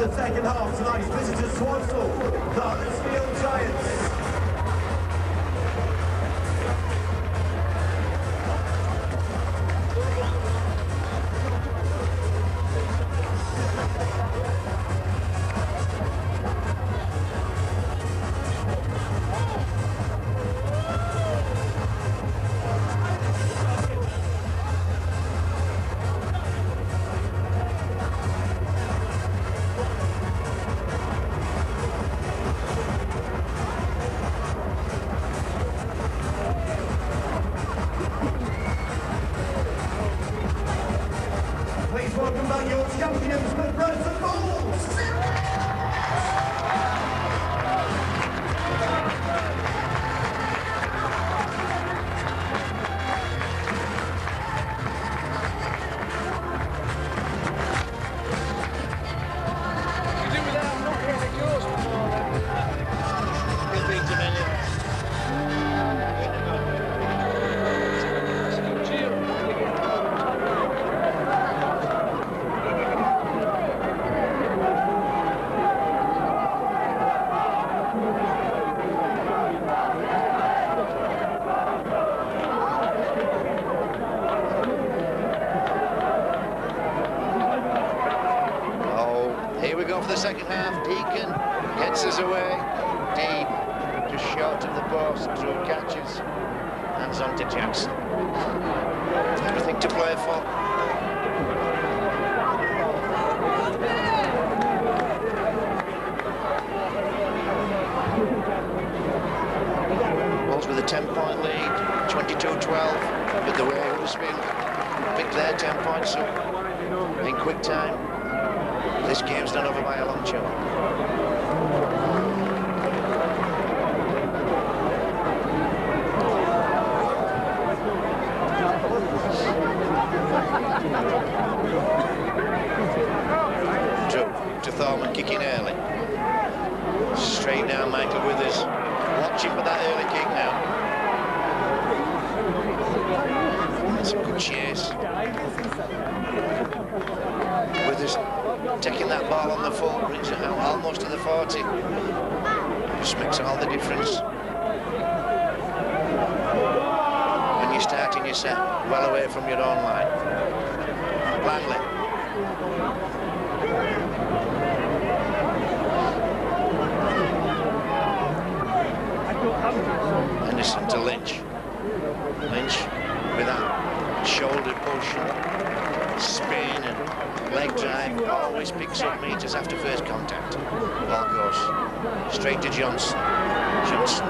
the second half. Tonight's visitors to Huddersfield, the Huddersfield Giants. Please welcome back your champions, the Bradford Bulls! Here we go for the second half. Deacon gets us away. Deep, just short of the post, through catches. Hands on to Jackson. Everything to play for. Bulls with a 10-point lead, 22-12. With the way Huddersfield picked their 10 points up in quick time. This game's not over by a long shot. To Thorman, kicking early. Straight down, Michael Withers. Watching for that early kick now. That's a good chase. Withers taking that ball on the full, brings it out almost to the 40. Just makes all the difference. When you're starting your set well away from your own line. Langley. Henderson to Lynch. Lynch with that shoulder push, spin and leg drive, always picks up meters after first contact. Ball goes straight to Johnson. Johnson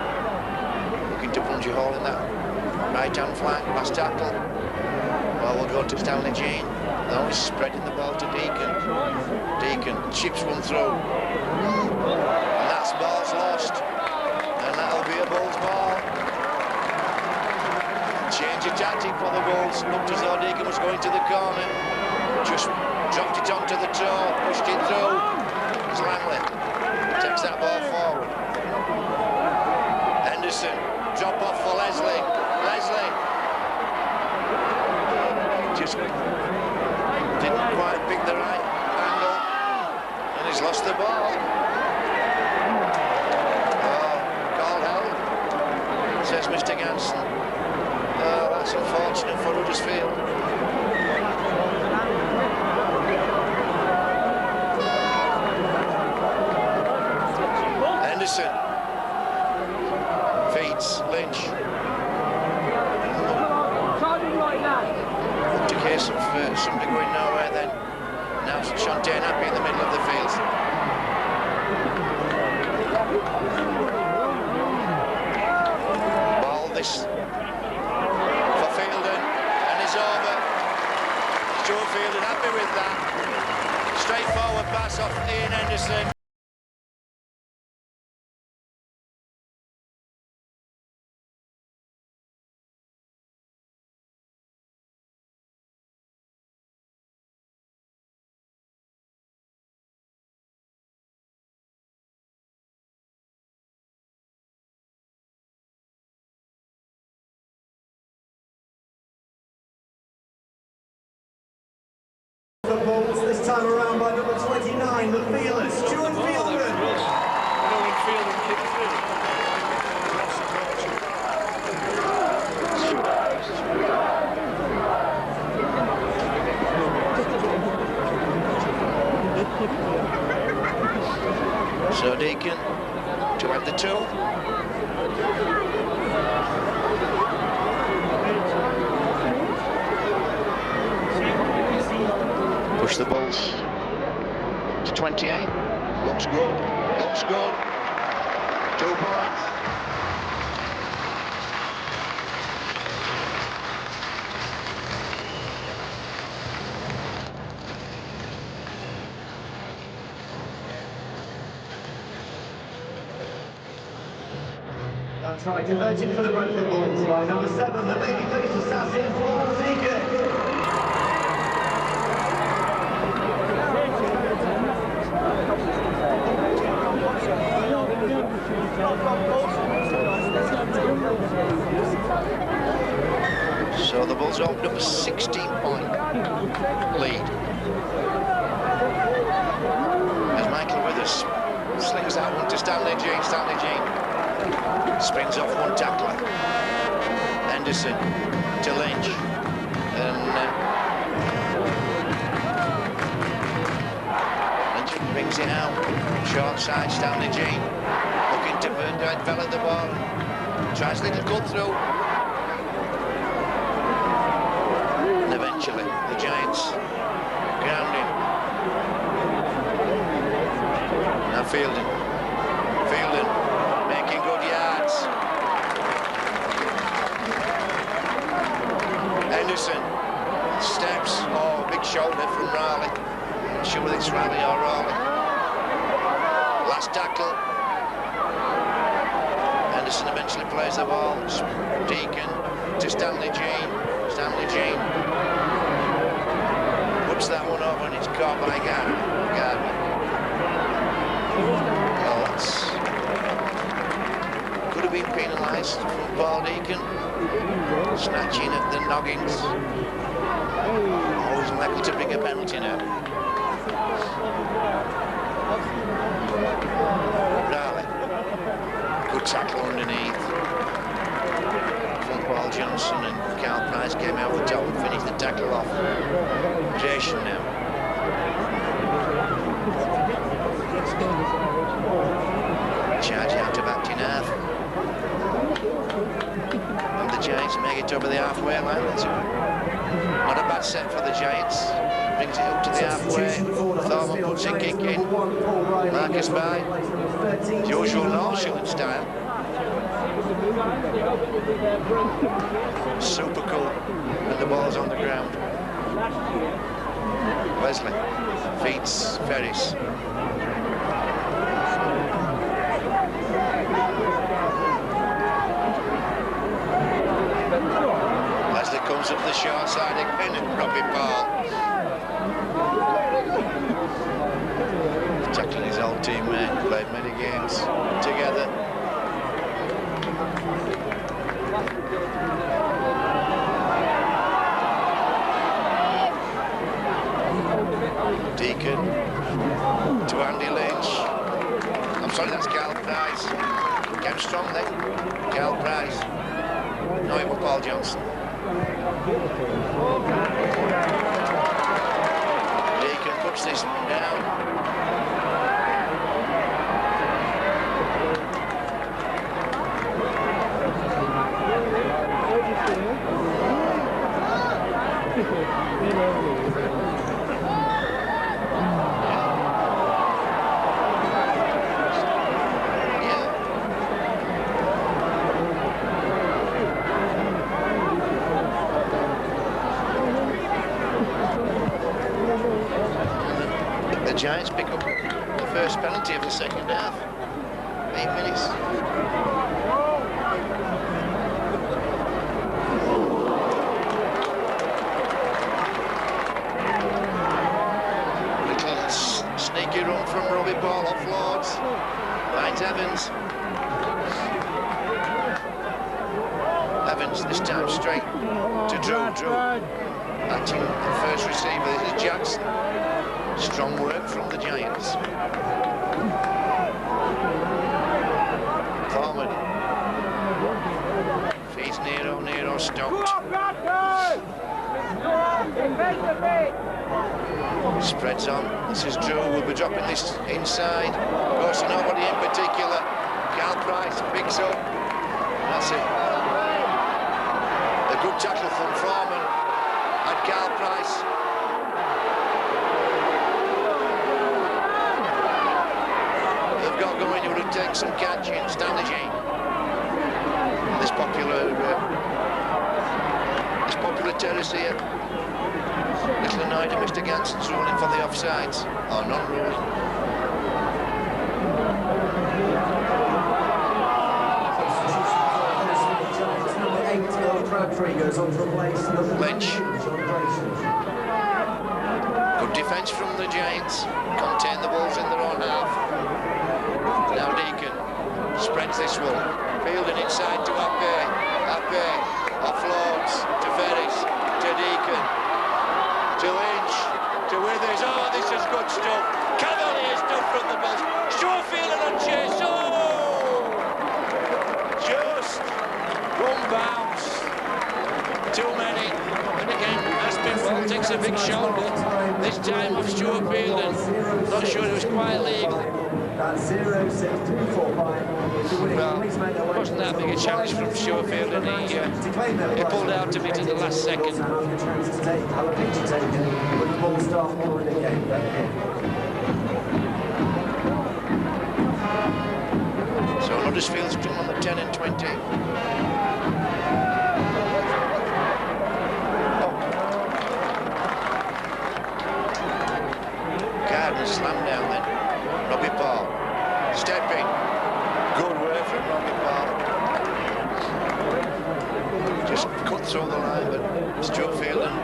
looking to punch a hole in that right-hand flank, last tackle. Ball will go to Stanley Jean. Now he's spreading the ball to Deacon. Deacon chips one through. And that's ball's lost. And that'll be a Bulls ball. Change of tactic for the Bulls. Looked as though Deacon was going to the corner. Just dropped it onto the toe, pushed it through. It's Langley. Takes that ball forward. Henderson, drop off for Leslie. Leslie. Just didn't quite pick the right angle. And he's lost the ball. Oh, called held, says Mr. Ganson. Oh, that's unfortunate for Huddersfield. Henderson feeds Lynch. Looked a case of somebody going nowhere then. Now Shantae Happy in the middle of the field. Ball this for Fielden and it's over. Joe Fielden happy with that. Straightforward pass off Ian Henderson. The Bulls this time around by number 29, the Feelers. 28. Looks good. Looks good. 2 points. That's right, diverting for the Bradford Bulls by number 7, the baby-faced assassin, Paul Deacon. So the Bulls opened up a 16-point lead. As Michael Withers slings that one to Stanley Jean. Stanley Jean springs off one tackler. Henderson to Lynch. And Lynch brings it out. Short side, Stanley Jean looking to develop the ball. Tries a little cut through. And eventually the Giants ground him. Now Fielding making good yards. Henderson steps. Oh, big shoulder from Raleigh. I'm not sure whether it's Raleigh or Raleigh. Last tackle. Henderson eventually plays the ball. Deacon to Stanley Jean. Stanley Jean puts that one over and it's caught by Gardner. Well, that's could have been penalised from Paul Deacon. Snatching at the noggins. Always likely to bring a penalty now. Raleigh. Good tackle underneath from Paul Johnson, and Carl Price came out the top and finished the tackle off. Creation now. Charge out of acting half. And the Giants make it over the halfway line. That's not a bad set for the Giants. Brings it up to the halfway. Thorman puts a kick in. Marcus by. Usual Northshire style. Super cool. And the ball's on the ground. Wesley feeds Ferris. Wesley comes up the short side again and Robbie Ball. Tackling his old teammate, played many games together. Deacon to Andy Lynch. I'm sorry, that's Carl Price. Came strong then. Carl Price. No, it was Paul Johnson. Deacon puts this one down. The Giants pick up the first penalty of the second half. 8 minutes. Little sneaky run from Robbie Ball off Lords. Right, Evans. Evans this time straight to Drew. Acting the first receiver. This is Jackson. Strong work from the Giants. Thorman feeds Nero stopped. Spreads on. This is Drew. We'll be dropping this inside. Goes to nobody in particular. Carl Price picks up. That's it. A good tackle from Thorman and Carl Price. take some catching. Stanley G. This popular terrace here. Little annoyed at Mr. Ganson's ruling for the offsides. Or non-ruling. Lynch. Good defence from the Giants. Contain the Wolves in their own half. Now Deacon spreads this one. Fielding inside to Ape. Ape offloads to Ferris. To Deacon. To Lynch. To Withers. Oh, this is good stuff. Cavalier stuff from the ball. Stuart Fielding on chase. Oh! Just one bounce. Too many. And again, Aspinwall takes a big shoulder. This time off Stuart Fielding. Not sure it was quite legal. Well, wasn't that big a challenge from Stuart Fielding. He pulled out of it at the last second. So Huddersfield's still on the 10 and 20. Slam down then. Robbie Paul. Stepping. Good work from Robbie Paul. Just cut through the line, but Stuart Fielding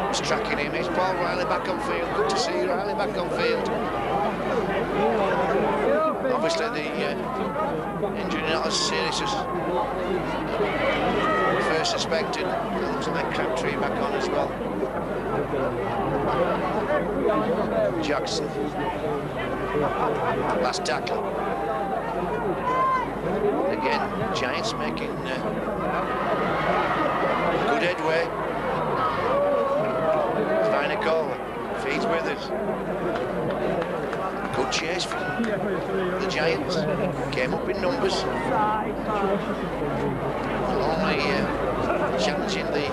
was tracking him. It's Paul Riley back on field. Good to see Riley back on field. Obviously the injury not as serious as first suspected. It looks like Crabtree back on as well. Jackson. Last tackle. Again, Giants making good headway. Vinocola feeds with it. Good chase from the Giants. Came up in numbers. Only challenging the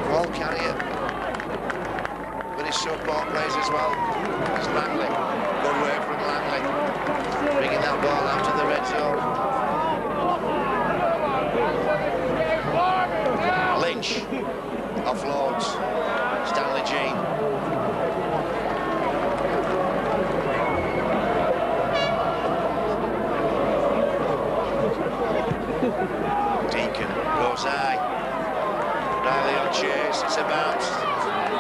ball carrier. His support plays as well. It's Langley. Good work from Langley. Bringing that ball out to the red zone. Lynch. Offloads. Stanley Jean. Deacon goes high. Riley on chase. It's a bounce.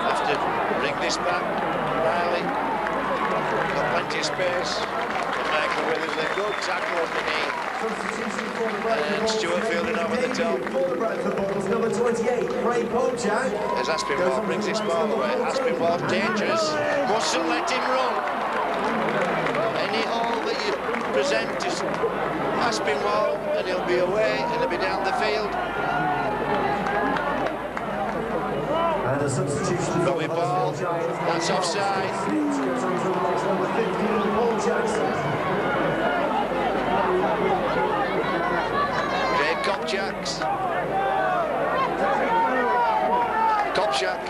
Have to bring this back. Riley got plenty of space. Michael Withers a good tackle underneath. And Stuart Fielding over the top. Number 28, Craig Bojack. As Aspinwall brings this ball away. Aspinwall dangerous. Mustn't let him run. Any hole that you present to Aspinwall and he'll be away and he'll be down the field. And a substitution for Robbie Ball, that's offside. Number 15, Paul Jackson. Craig Kopchaks. Kopchak.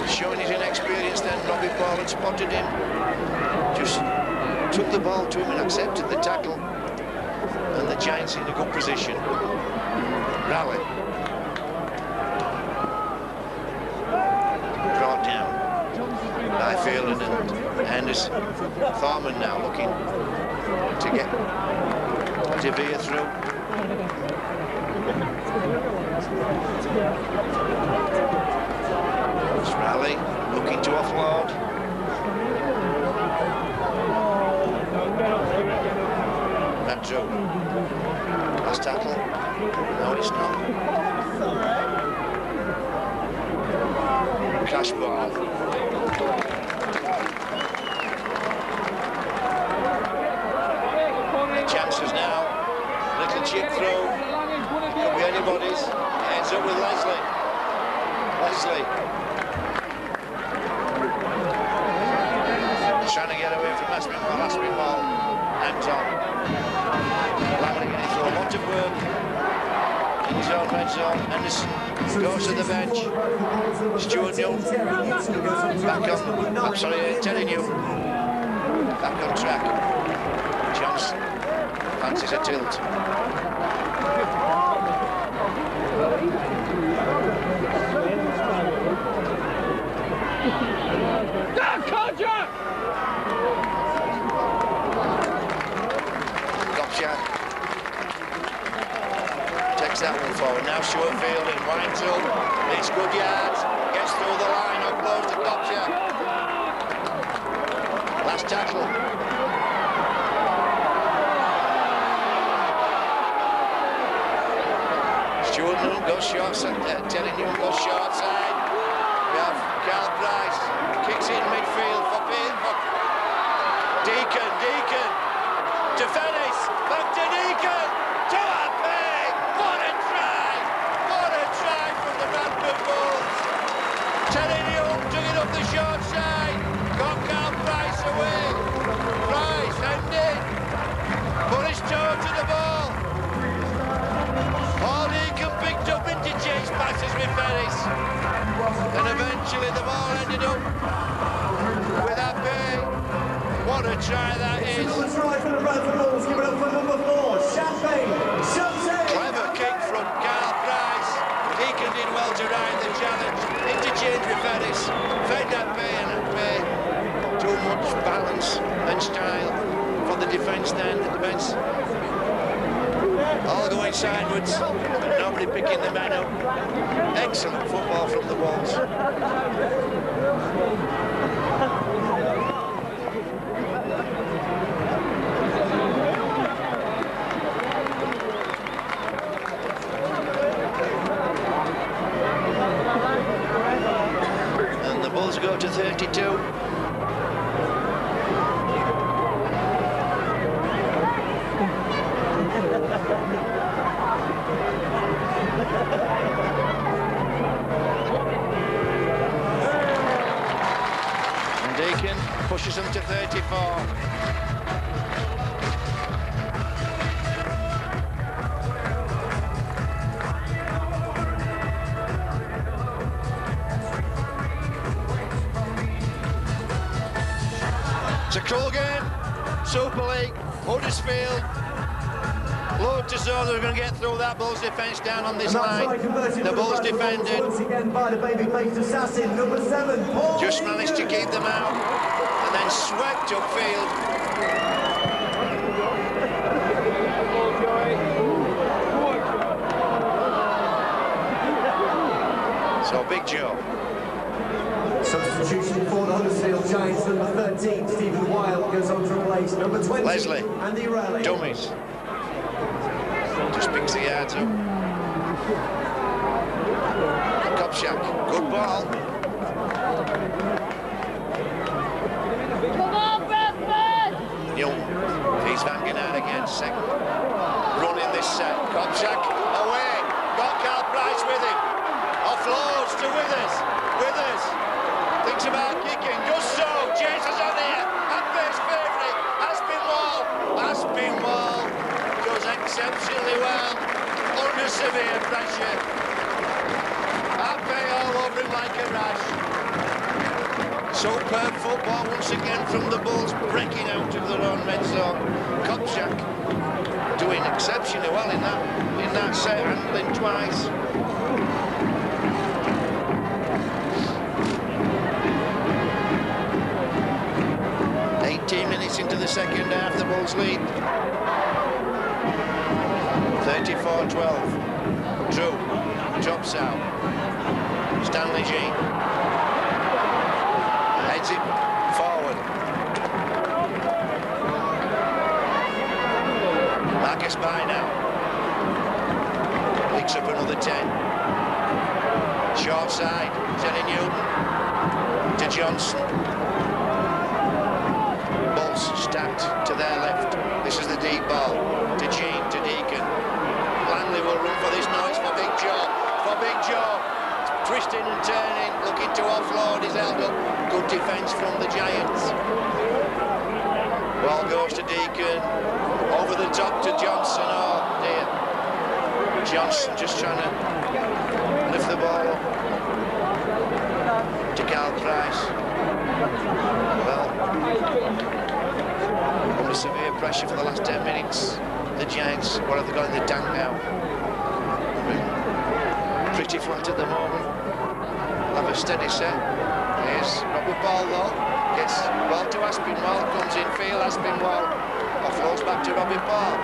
Showing his inexperience then, Robbie Ball had spotted him. Just took the ball to him and accepted the tackle. And the Giants in a good position. Rally. By Fielding and Henderson. Thorman now looking to get De Vere through. It's Raleigh looking to offload. Metro. Last tackle. No, it's not. Crash ball. Chances now. Little chip through. Could be anybody's. Ends up with Leslie. Leslie. Trying to get away from Aspinwall. Aspinwall. Anton. Langley getting through a lot of work. In zone, red zone. Henderson goes to the bench. Stuart Newton back on. I'm sorry, Terry Newton. Back on track. Johnson fancies a tilt. Kopchak takes that one forward. Now short field and winds up. It's good yards. Gets through the line. Up close to Kopchak. Last tackle. Stuart Newton goes short side. Terry Newton goes short side. We have Carl Price. Kicks it in midfield for Deacon. To Fennis. Back to Deacon. To Happy. What a try. What a try from the Bradford Bulls. Terry Newton took it up the short side. Got Carl Price away. Price ended. Put his toe to the ball. All Deacon picked up interchange passes with Ferris. And eventually the ball ended up with Happy. What a try that is. Another try for the Bradford Bulls. Give it up for number 4, Champagne. Clever kick from Carl Price. Deacon did well to ride the challenge. Interchange with Ferris. Fed Happy and Happy. Too much balance and style for the defence then. The defence all going sideways, but nobody picking the men up. Excellent football from the Wolves. And the Bulls go to 32. And Deacon pushes them to 34. It's a cruel game. Super League, Huddersfield. Load to zone, they're going to get through that Bulls defence down on this line. The Bulls defended. Once again by the baby-faced assassin, number 7, Paul. Just managed to keep them out and then swept upfield. So Big Joe. Substitution for the Huddersfield Giants, number 13, Stephen Wild goes on to replace number 20, Leslie. Andy Riley. Dummies. Just picks the yards up. Kopchak, good ball. Come on, Bradford! Newton, he's banging out again, second. Running this set, Kopchak away. Got Carl Price with him. Offloads to Withers. Thinks about kicking, does so. Chases on here. Happy's favourite. Aspinwall does exceptionally well under severe pressure. Happy all over him like a rash. Superb football once again from the Bulls, breaking out of their own red zone. Kopchak doing exceptionally well in that set, handling twice. Into the second half, the Bulls lead 34-12. Drew drops out. Stanley Jean heads it forward. Marcus by now picks up another 10. Short side, Terry Newton to Johnson. Stacked to their left. This is the deep ball to Jean, to Deacon. Langley will run for this. No, it's for Big Joe. Twisting and turning, looking to offload. He's held up. Good defence from the Giants. Ball goes to Deacon. Over the top to Johnson. Oh dear. Johnson just trying to lift the ball up to Carl Price. Well, Under severe pressure for the last 10 minutes. The Giants, what have they got in the tank now? Pretty flat at the moment. Have a steady set. Here's Robbie Ball though. Gets ball to Aspinwall. Comes in field. Aspinwall offloads back to Robbie Ball.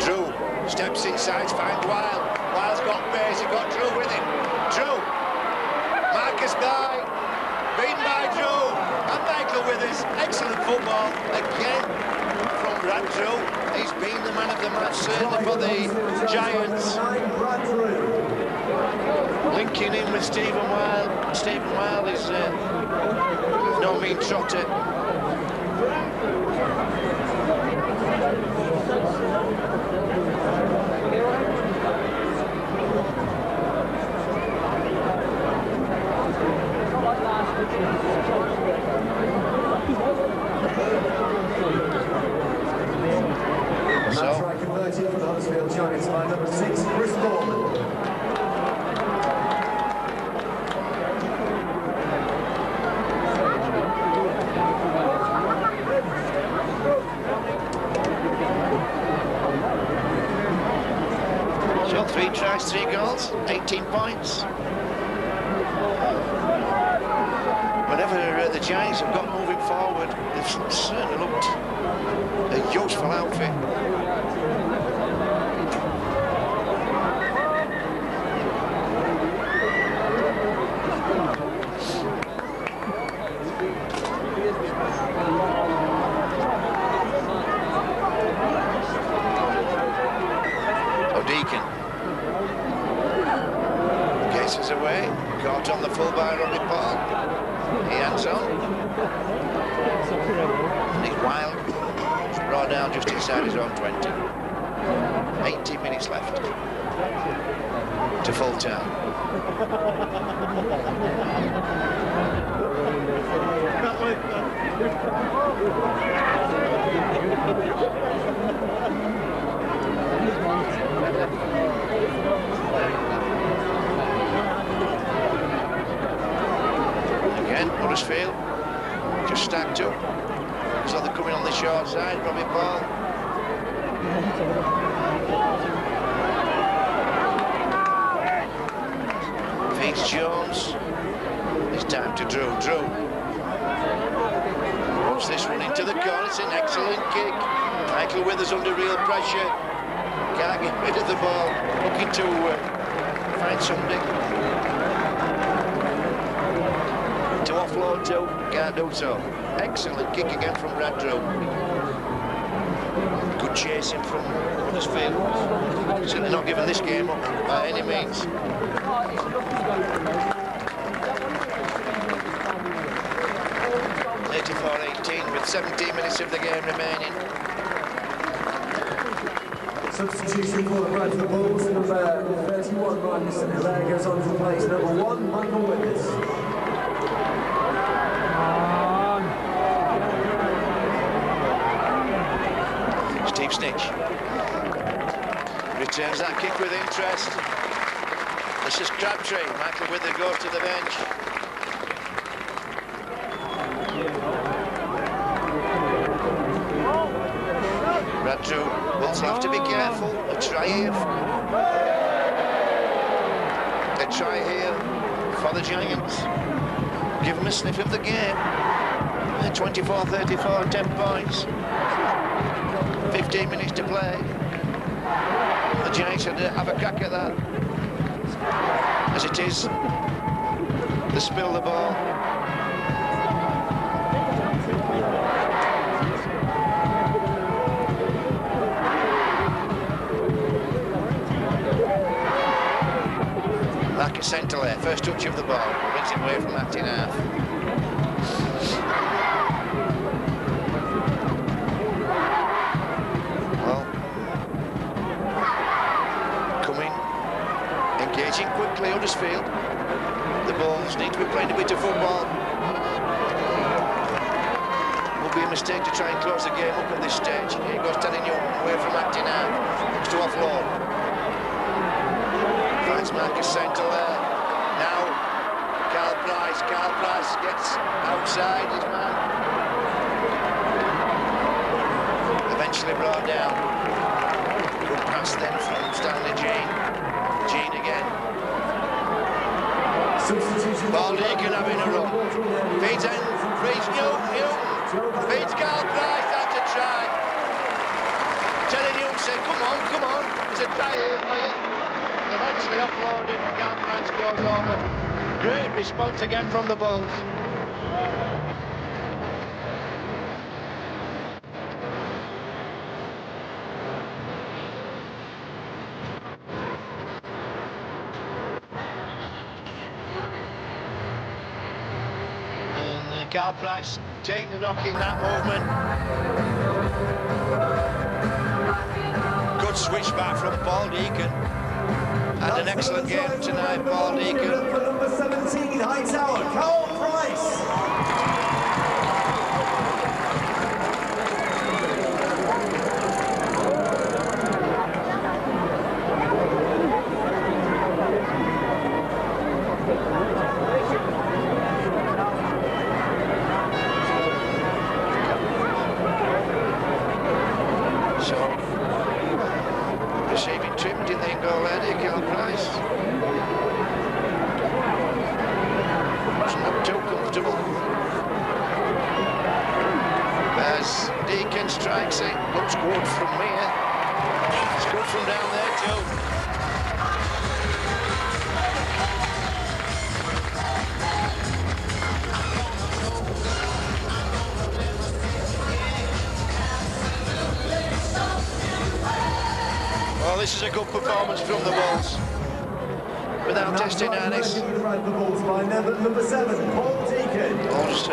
Drew steps inside, finds Wild. Wild's got pace. He got Drew with him. Drew. Marcus Guy. Beaten by Drew. And Michael with us. Excellent football again from Brad Drew. He's been the man of the match certainly for the Giants. Linking in with Stephen Wild. Stephen Wild is no mean trotter. That's right, converted for the Huddersfield Giants by number 6, Chris Borman. So 3 tries, 3 goals, 18 points. Whenever the Giants have got moving forward, they've certainly looked a useful outfit. O'Deacon cases away, caught on the full by Robbie Paul. He hands on. And he's Wild. He's brought down just inside his own 20. 18 minutes left to full time. Again, Huddersfield just stacked up. So they're coming on the short side, Robbie Ball. Feeds Jones. It's time to Drew. Drew. Puts this one into the corner. It's an excellent kick. Michael Withers under real pressure. Can't get rid of the ball. Looking to find somebody to offload to. Can't do so. Excellent kick again from Brad Drew. Good chasing from Huddersfield. Certainly not giving this game up by any means. With 17 minutes of the game remaining. Substitution for the Bradford Bulls, number 31, Marcus Guy goes on to replace number 1, Michael Withers. Steve Snitch returns that kick with interest. This is Crabtree. Michael Withers goes to the bench. Brad Drew will have to be careful. A try here. A try here for the Giants. Give them a sniff of the game. 24-34, 10 points. 15 minutes to play. The Giants had to have a crack at that. As it is, they spill the ball. Like a centre there, first touch of the ball, brings it away from that in half. Well, coming, engaging quickly, Huddersfield. The Bulls need to be playing a bit of football. Would be a mistake to try and close the game up at this stage. Here goes Teddy Newton away from acting out. Looks to offload. Finds Marcus Central there. Now, Carl Price. Carl Price gets outside his man. Eventually brought down. Good pass then from Stanley Jean. Jean again. Paul Deacon having a run. Feeds in. Feeds Newton. Feeds Carl Price. That's a try. Teddy Newton said, come on. There's a try here for you. Eventually offloaded. Carl Price goes over. Great response again from the Bulls. Carl Price taking the knock in that movement. Good switch back from Paul Deacon. And an excellent game tonight, Paul Deacon. For number 17, Hightower, Carl Price. Receiving treatment in the goal there, Carl Price. It's not too comfortable. As Deacon strikes it, looks good from here. It's good from down there too. Well, this is a good performance from the Bulls. Without testing Anis. Number 7, Paul Deacon. Paul's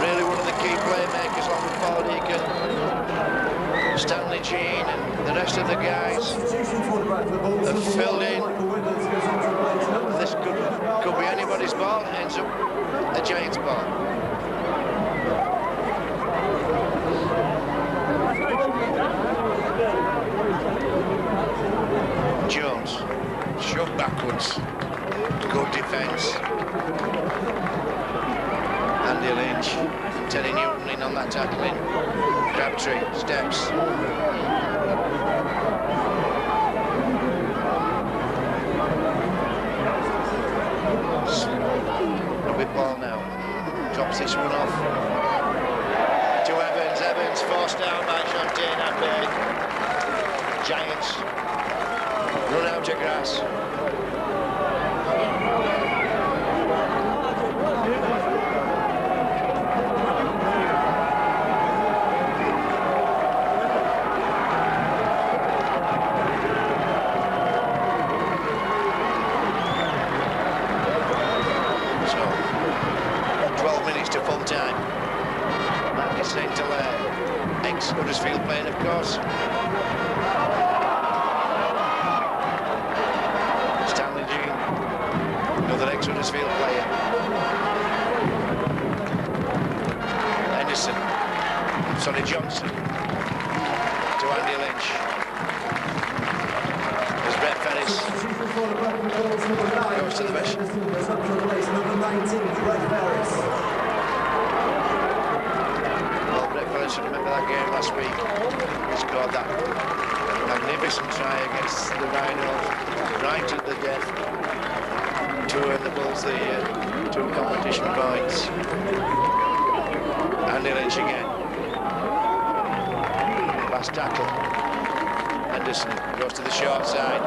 really one of the key playmakers along with Paul Deacon, Stanley Jean and the rest of the guys have filled in. This could be anybody's ball. It ends up a Giants ball. Jones, shoved backwards, good defence. Andy Lynch and Teddy Newton in on that tackling. Crabtree, steps. A bit ball now, drops this one off. To Evans, forced down by Chantain Abbey. Giants run out of grass. So, 12 minutes to full time. Marcus Central, ex-Huddersfield playing, of course. Another ex-Huddersfield player. Johnson to Andy Lynch. There's Brett Ferris. Goes to the bench. Number 19, Brett Ferris. Well, Brett Ferris should remember that game last week. He scored that magnificent try against the Rhinos right at the death to earn the Bulls the 2 competition points. Andy Lynch again. Last tackle. Henderson goes to the short side.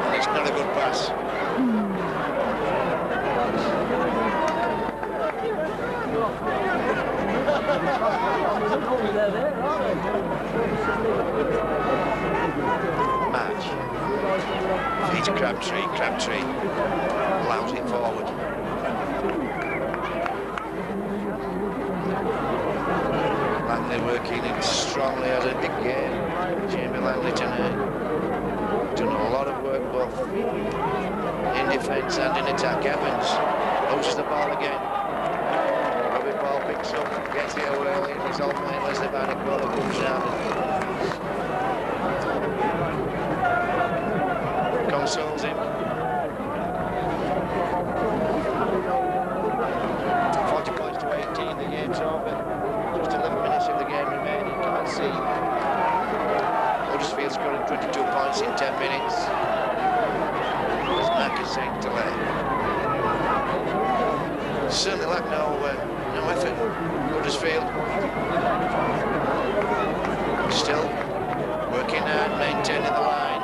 And it's not a good pass. Match. Feeds Crabtree allows it forward. Langley working in strongly, has a big game. Jamie Langley tonight. Done a lot of work both in defence and in attack. Evans loses the ball again. Robbie Paul picks up, gets here early, and his old mate Leslie Bannicola comes round and consoles him. 40 points to 18, the game's over. Just 11 minutes of the game remaining. Can't see Huddersfield scoring 22 points in 10 minutes. As Mac is saying to let. Certainly lack no effort. Huddersfield still working hard, maintaining the line,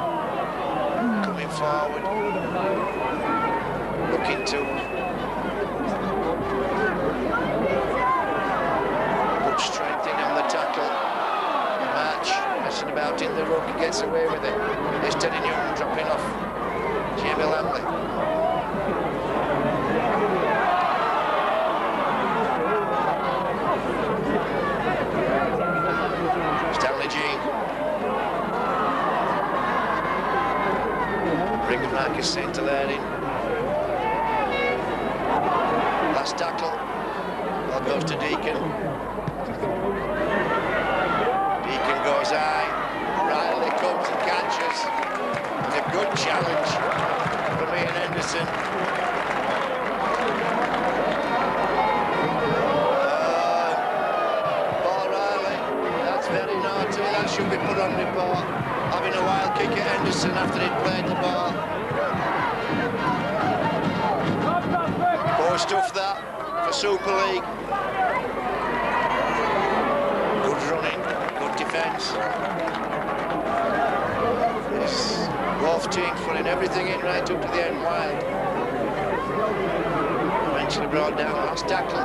coming forward, looking to put strength in on the tackle. March messing about in the ruck, he gets away with it. There's Teddy Newton dropping off Jamie Lamley. Marcus Saint-Hilaire in. Last tackle. Ball goes to Deacon. Deacon goes high. Riley comes and catches. And a good challenge from Ian Henderson. Paul Riley. That's very naughty. That should be put on report. Having a wild kick at Henderson after he'd played the ball. Poor stuff that for Super League. Good running, good defence. This Wolf team putting everything in right up to the end wide. Eventually brought down last tackle.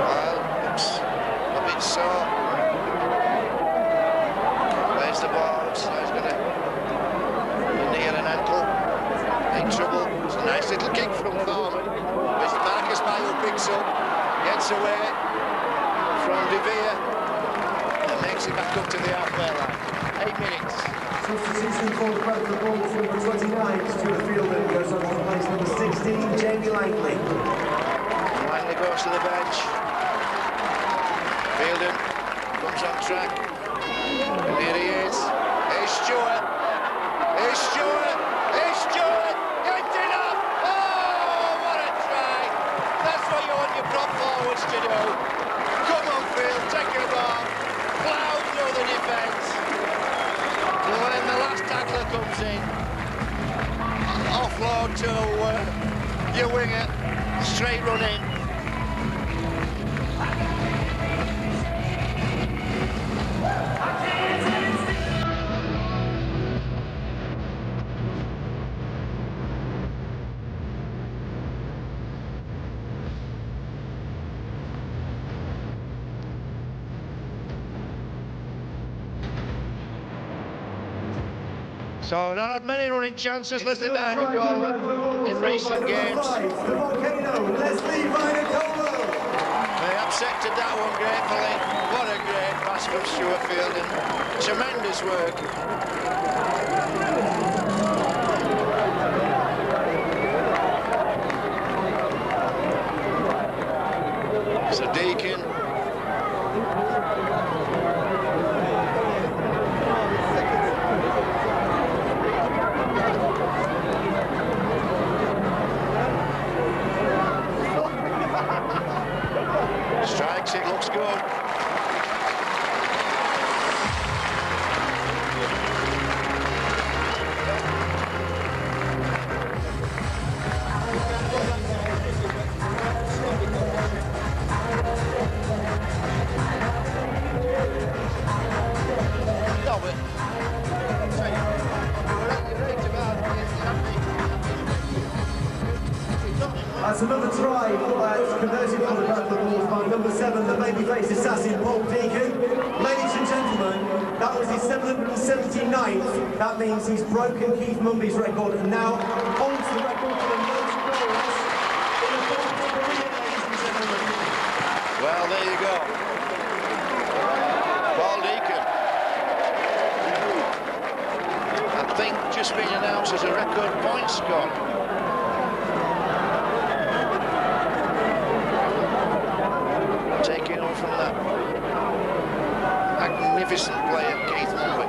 Well, looks a bit sore. Where's the ball? So he's going to knee and an ankle. In trouble. It's a nice little kick from Thorman. It's Marcus May who picks up, gets away from De Vere, and makes it back up to the halfway line. 8 minutes. Substitution for Bradford Bulls, number 29, Stuart Fielden goes on to replace number 16, Jamie Langley. Langley goes to the bench. Fielden comes on track. And here he is. Here's Stewart. Here's Stewart. Here's Stewart. Gets it up. Oh, what a try. That's what you want your prop forwards to do. Come on, Phil. Take your ball. Plough through the defence. And when the last tackler comes in, offload to your winger. Straight run in. So not had many running chances, Leslie Bannicola, in recent games. The Volcano, Leslie Bannicola. They accepted that one gratefully. What a great pass from Stuart Fielden. Tremendous work. So Deacon. Strikes, it looks good. That's another try converted for the Bradford Bulls by number 7, the babyface assassin Paul Deacon. Ladies and gentlemen, that was his 779th. That means he's broken Keith Mumby's record and now holds the record for the most goals in a football career, ladies and gentlemen. Well, there you go. Paul Deacon. I think just been announced as a record point scorer. from that magnificent play of Keith Mulvey.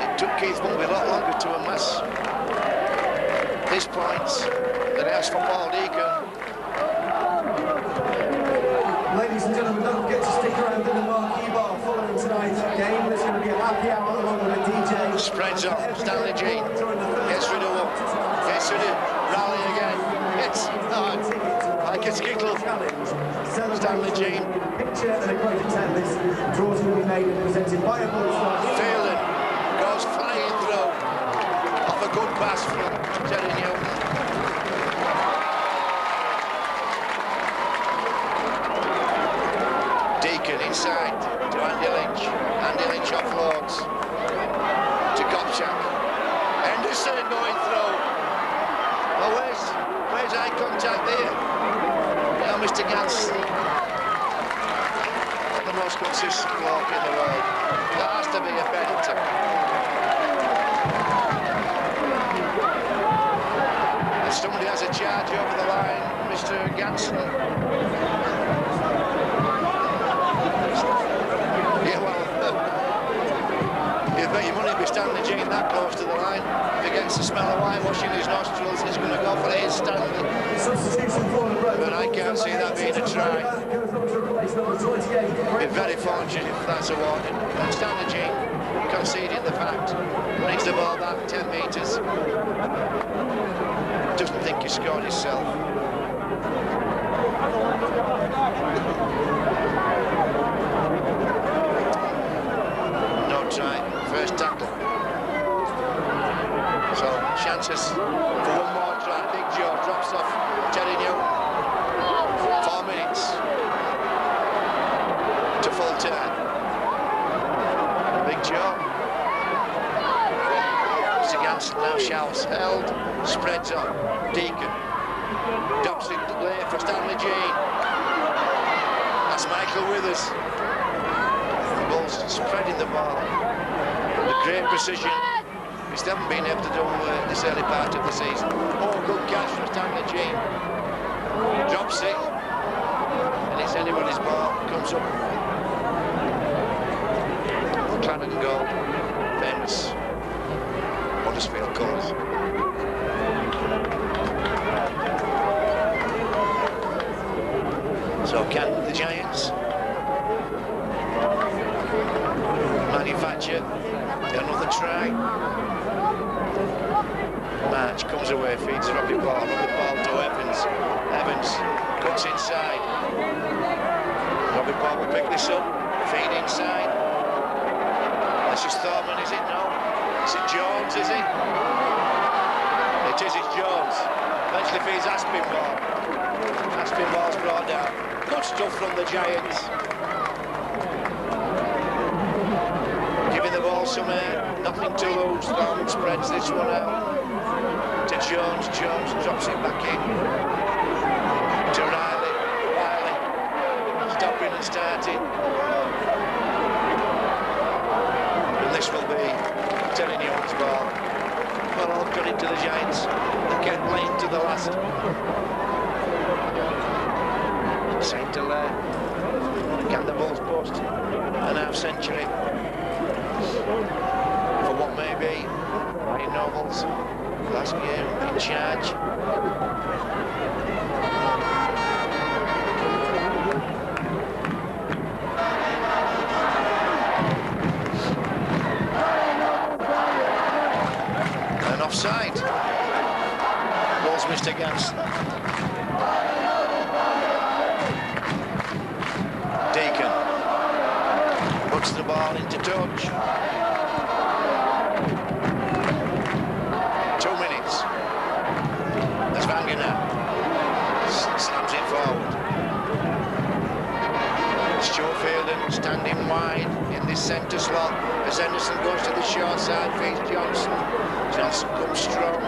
It took Keith Mulvey a lot longer to amass his points than it has for Paul Deacon. Ladies and gentlemen, don't forget to stick around in the marquee bar following tonight's game. There's going to be a happy hour along with a DJ. Spreads up, Stanley Jean gets rid of one, gets rid of Raleigh again. It's like a skickle. Stanley Jean. Picture and a great attendance. Draws will be made and presented by a ball. Phelan goes flying through off a good pass from Terry Newton. Deacon inside to Andy Lynch. Andy Lynch offloads to Kopchak. Henderson going through. Oh, where's eye contact there? Now Mr. Gans, the most consistent bloke in the world. That has to be a penalty. If somebody has a charge over the line, Mr. Ganson. Yeah, well, you'd bet your money be Stanley Jean that close to the line. If he gets the smell of whitewash in his nostrils, he's going to go for it. It's Stanley. But I can't see that being a try. Be very fortunate if that's a warning. And Stanley Jean conceding the fact. Brings the ball back 10 metres. Doesn't think he scored himself. No try. First tackle. So chances for one more try. Big Joe drops off Terry Newton. 4 minutes to full time. Big Joe. Mr. Ganson now shouts, held, spreads on. Deacon. Dobs it late for Stanley Jean. That's Michael Withers. The Bulls spreading the ball. With great precision. We still haven't been able to do this early part of the season. Oh, good catch from Stanley Jean. Drops it. And it's anybody's ball. Comes up. Clarendon goal. Famous Huddersfield colours. So can the Giants manufacture another try? March comes away, feeds a Robbie ball to Evans. Evans cuts inside. Robbie Ball will pick this up, feed inside. This is Thorman, is it? No. Is it Jones, is it? It is, it's Jones. Eventually feeds Aspinball. Aspinball's brought down. Good stuff from the Giants. Giving the ball some air, nothing to lose. Thorman spreads this one out to Jones. Jones drops it back in to Riley. Stopping and starting. And this will be Terry Newton's ball. Well, all credit to the Giants. They kept playing to the last. Centre there. Can the Bulls boast an half century for what may be Ryan Noble's last game in charge? And offside. Bulls Mr. Ganson. Deacon puts the ball into touch. 2 minutes. There's Vanger now. Slams it forward. Stuart Fielden standing wide in this centre slot as Henderson goes to the short side, feeds Johnson. Johnson comes strong.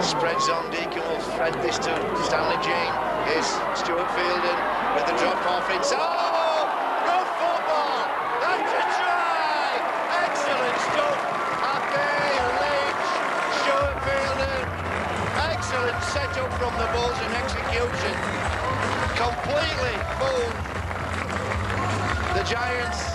Spreads on. Deacon will thread this to Stanley Jean. Here's Stuart Fielden with the drop off inside. Oh! Good football! That's a try! Excellent stuff! Happy, Lynch, Stuart Fielden. Excellent setup from the Giants.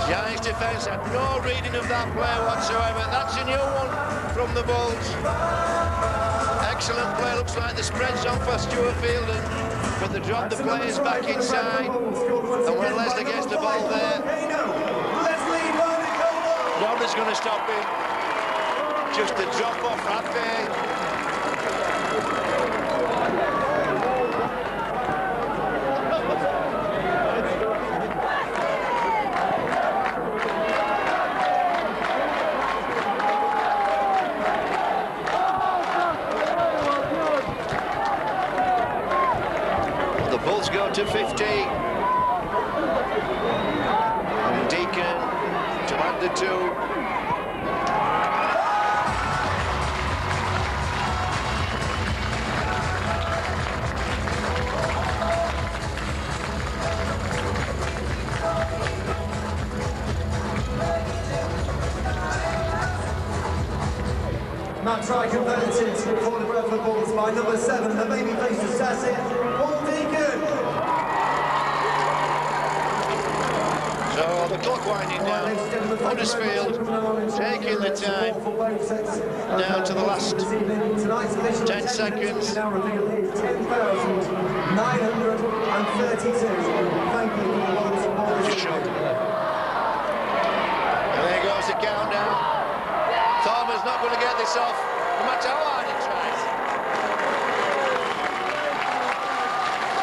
Giants defence had no reading of that play whatsoever. That's a new one from the Bulls. Excellent play, looks like the spread's on for Stuart Fielden, but they dropped the players back inside, and when Leslie gets the ball there, nobody's going to stop him. Just a drop off right there. The Bulls go to 50. And Deacon to add the 2. That try converted for the Bradford Bulls by number 7, the babyface assassin, Paul Deacon. So the clock winding down. Huddersfield taking the time down to the last 10 seconds. Now revealed is 10,932. Thank you for the Bulls support. And there goes the countdown. Thomas not going to get this off, no matter how hard he tries.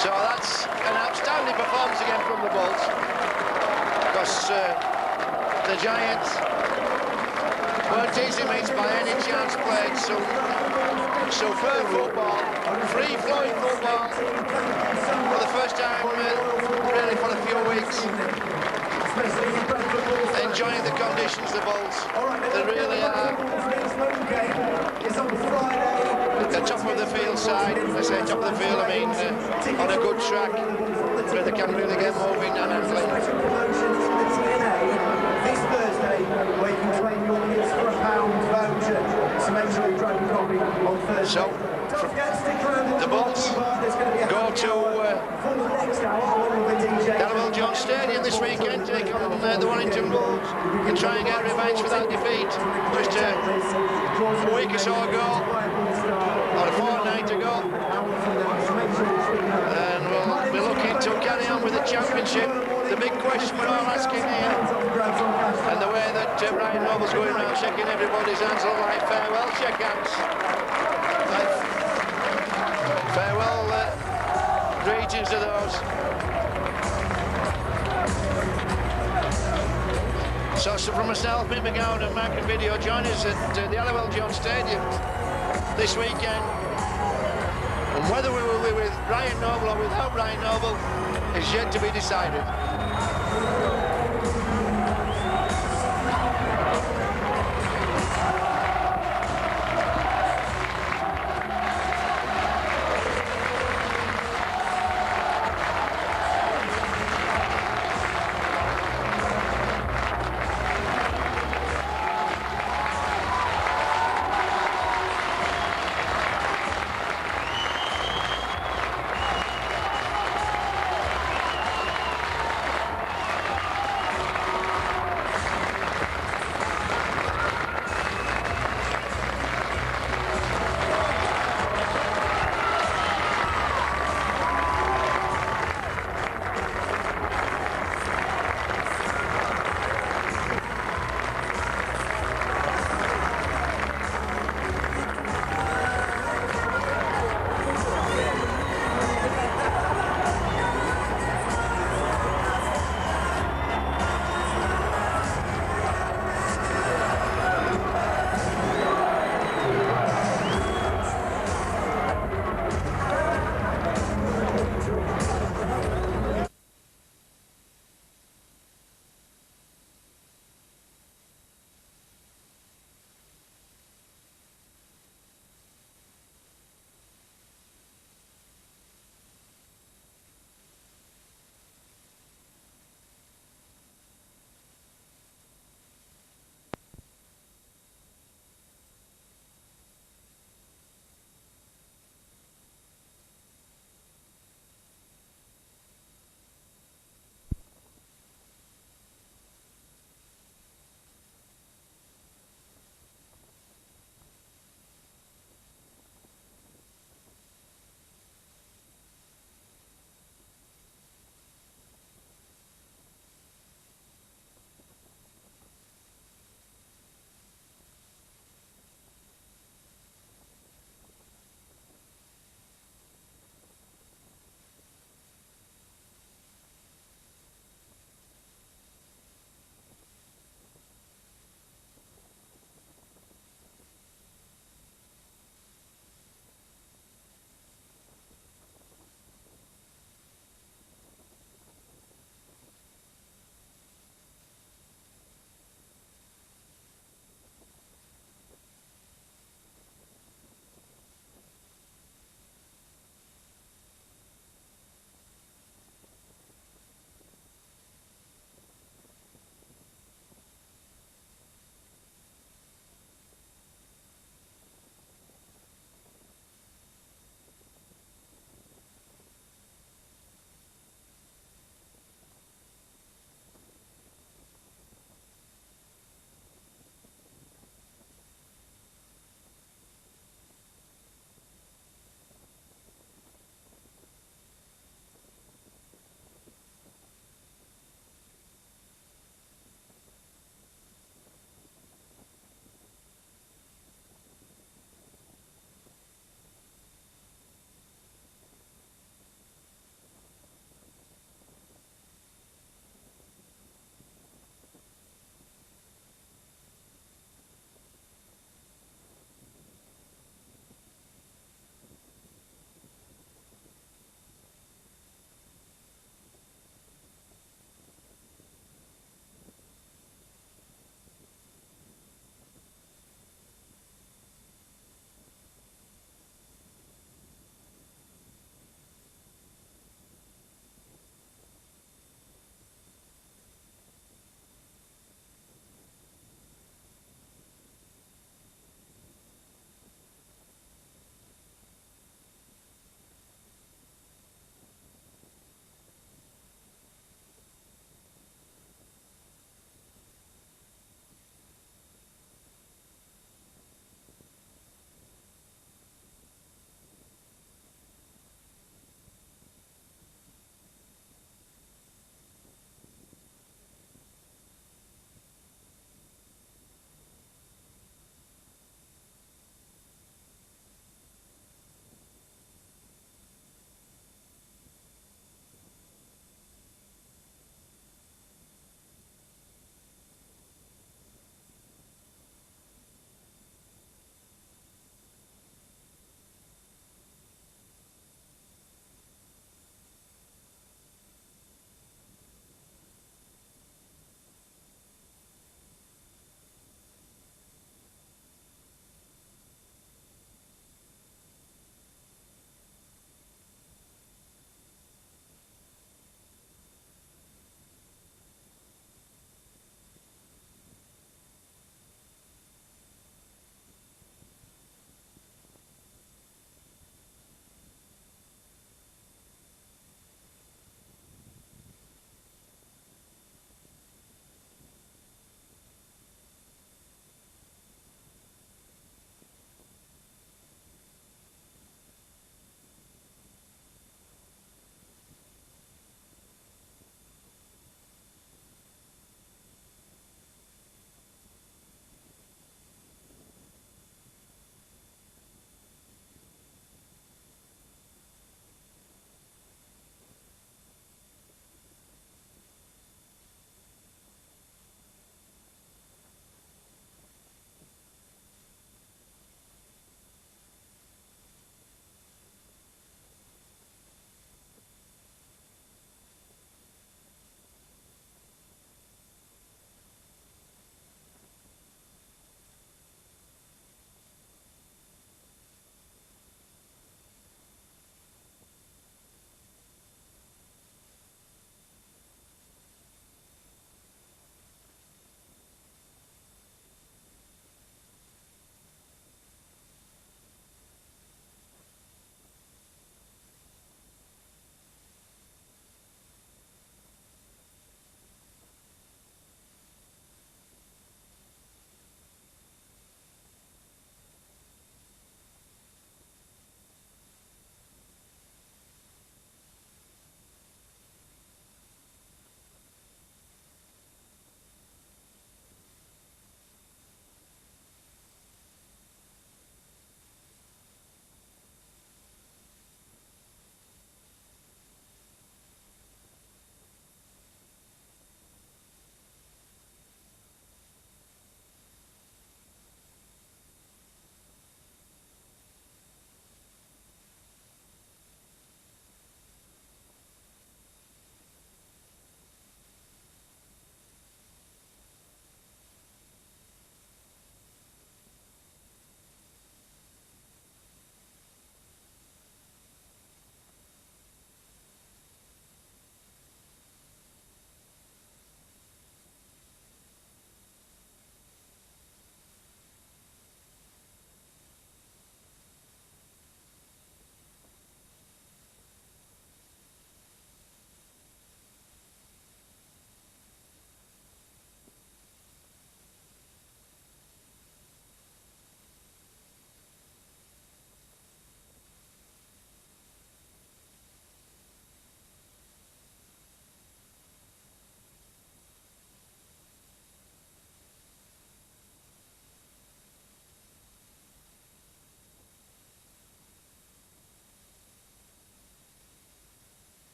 So that's an outstanding performance again from the Bulls, because the Giants weren't easy mates by any chance. Played superb football, free-flowing football for the first time really for a few weeks. Enjoying the conditions, the Bulls. They really are. The top of the field side, I say top of the field, I mean on a good track where they can really get moving and handling. This Thursday, where you can claim your kids for £1 voucher. So make sure you grab your copy on Thursday. So, the Bulls go to Huddersfield Stadium this weekend, take on the Wellington Bulls and try and get revenge for that defeat just a week or so ago, or a fortnight ago. And we'll be looking to carry on with the championship. The big question we're all asking here, and the way that Brian Noble's going around shaking everybody's hands, look like farewell shake hands. Farewell greetings to those. So from myself, Mick McGowan and Mark and Video, join us at the Hallowell Jones Stadium this weekend. And whether we will be with Brian Noble or without Brian Noble is yet to be decided.